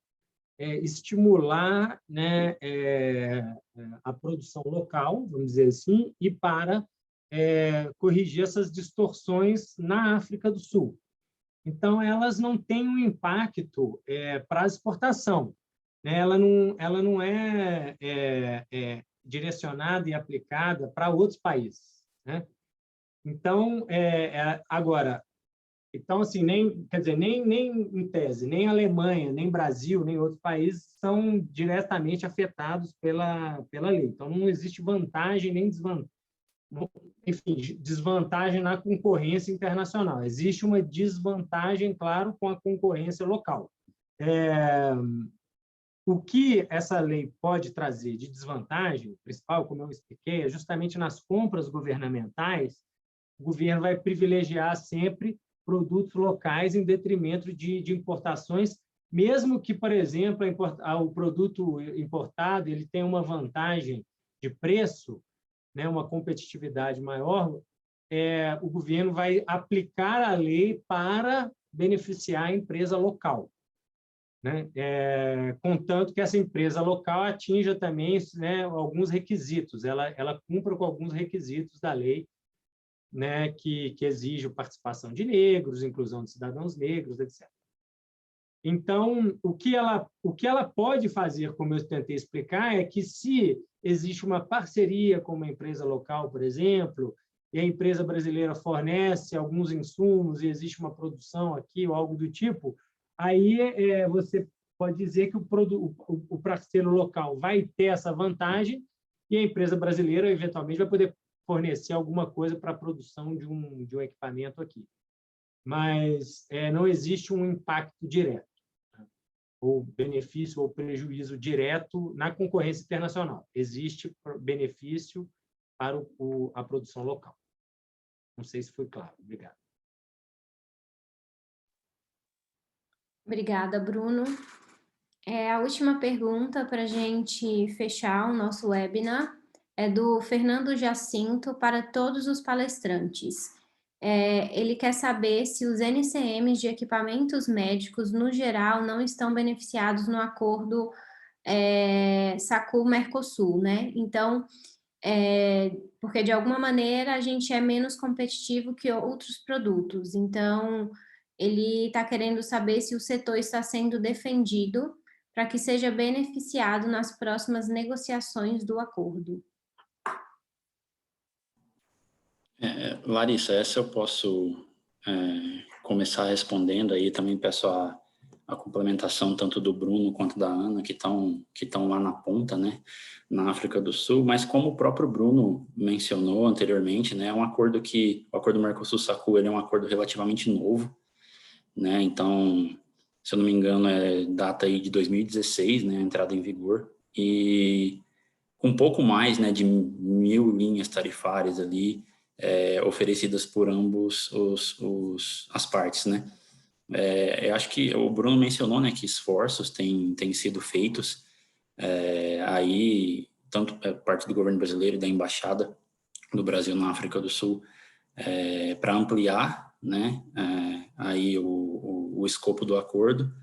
estimular, né, a produção local, vamos dizer assim, e para corrigir essas distorções na África do Sul. Então, elas não têm um impacto para a exportação, né? Ela não é direcionada e aplicada para outros países, né? Então, agora, então assim, quer dizer, nem em tese, nem Alemanha, nem Brasil, nem outros países são diretamente afetados pela lei. Então, não existe vantagem nem desvantagem. Enfim, desvantagem na concorrência internacional. Existe uma desvantagem, claro, com a concorrência local. O que essa lei pode trazer de desvantagem, principal, como eu expliquei, é justamente nas compras governamentais, o governo vai privilegiar sempre produtos locais em detrimento de importações, mesmo que, por exemplo, o produto importado ele tenha uma vantagem de preço, né, uma competitividade maior, o governo vai aplicar a lei para beneficiar a empresa local, né? Contanto que essa empresa local atinja também, né, alguns requisitos, ela cumpra com alguns requisitos da lei, né, que exige participação de negros, inclusão de cidadãos negros, etc. Então, o que ela pode fazer, como eu tentei explicar, é que se existe uma parceria com uma empresa local, por exemplo, e a empresa brasileira fornece alguns insumos e existe uma produção aqui ou algo do tipo, aí você pode dizer que o parceiro local vai ter essa vantagem e a empresa brasileira, eventualmente, vai poder fornecer alguma coisa para a produção de um equipamento aqui. Mas não existe um impacto direto, tá? Ou benefício ou prejuízo direto na concorrência internacional. Existe benefício para a produção local. Não sei se foi claro. Obrigado. Obrigada, Bruno. A última pergunta para a gente fechar o nosso webinar é do Fernando Jacinto para todos os palestrantes. Ele quer saber se os NCMs de equipamentos médicos, no geral, não estão beneficiados no acordo SACU-Mercosul, né? Então, porque de alguma maneira a gente é menos competitivo que outros produtos. Então, ele está querendo saber se o setor está sendo defendido para que seja beneficiado nas próximas negociações do acordo. Larissa, essa eu posso começar respondendo aí, também peço a complementação tanto do Bruno quanto da Ana, que estão lá na ponta, né, na África do Sul, mas como o próprio Bruno mencionou anteriormente, né, o acordo Mercosul-SACU, ele é um acordo relativamente novo, né, então, se eu não me engano, data aí de 2016, né, a entrada em vigor, e com um pouco mais, né, de 1.000 linhas tarifárias ali, oferecidas por ambos as partes, né. Eu acho que o Bruno mencionou, né, que esforços têm sido feitos aí, tanto por parte do governo brasileiro e da Embaixada do Brasil na África do Sul, para ampliar, né, aí o escopo do acordo.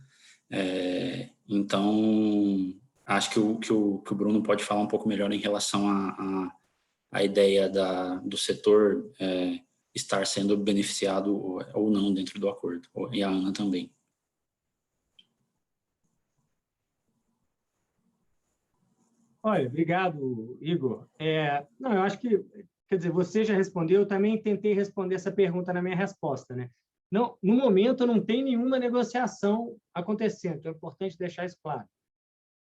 Então, acho que o Bruno pode falar um pouco melhor em relação à ideia do setor estar sendo beneficiado ou não dentro do acordo, e a Ana também. Olha, obrigado, Igor. Não, eu acho que, quer dizer, você já respondeu, eu também tentei responder essa pergunta na minha resposta, né? Não, no momento, não tem nenhuma negociação acontecendo, então é importante deixar isso claro.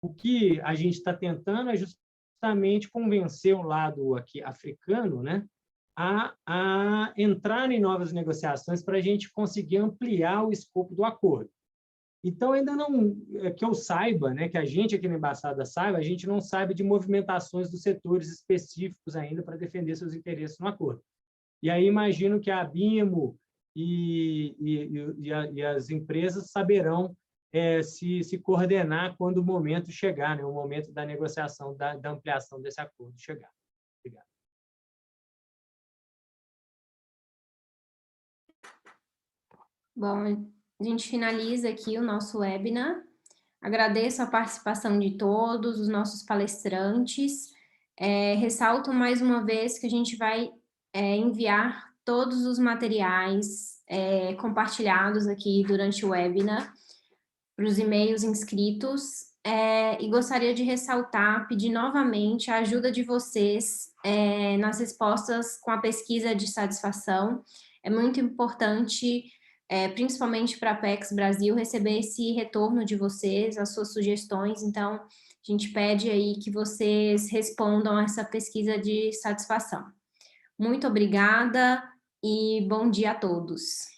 O que a gente está tentando é justamente convencer o lado aqui africano, né, a entrar em novas negociações para a gente conseguir ampliar o escopo do acordo. Então, ainda não, que eu saiba, né, que a gente aqui na Embaixada saiba, a gente não sabe de movimentações dos setores específicos ainda para defender seus interesses no acordo. E aí imagino que a ABIMO e as empresas saberão se coordenar quando o momento chegar, né, o momento da negociação, da ampliação desse acordo chegar. Obrigado. Bom, a gente finaliza aqui o nosso webinar. Agradeço a participação de todos os nossos palestrantes. Ressalto mais uma vez que a gente vai enviar todos os materiais compartilhados aqui durante o webinar para os e-mails inscritos. E gostaria de ressaltar, pedir novamente a ajuda de vocês nas respostas com a pesquisa de satisfação. É muito importante, principalmente para a Apex Brasil, receber esse retorno de vocês, as suas sugestões. Então, a gente pede aí que vocês respondam a essa pesquisa de satisfação. Muito obrigada e bom dia a todos.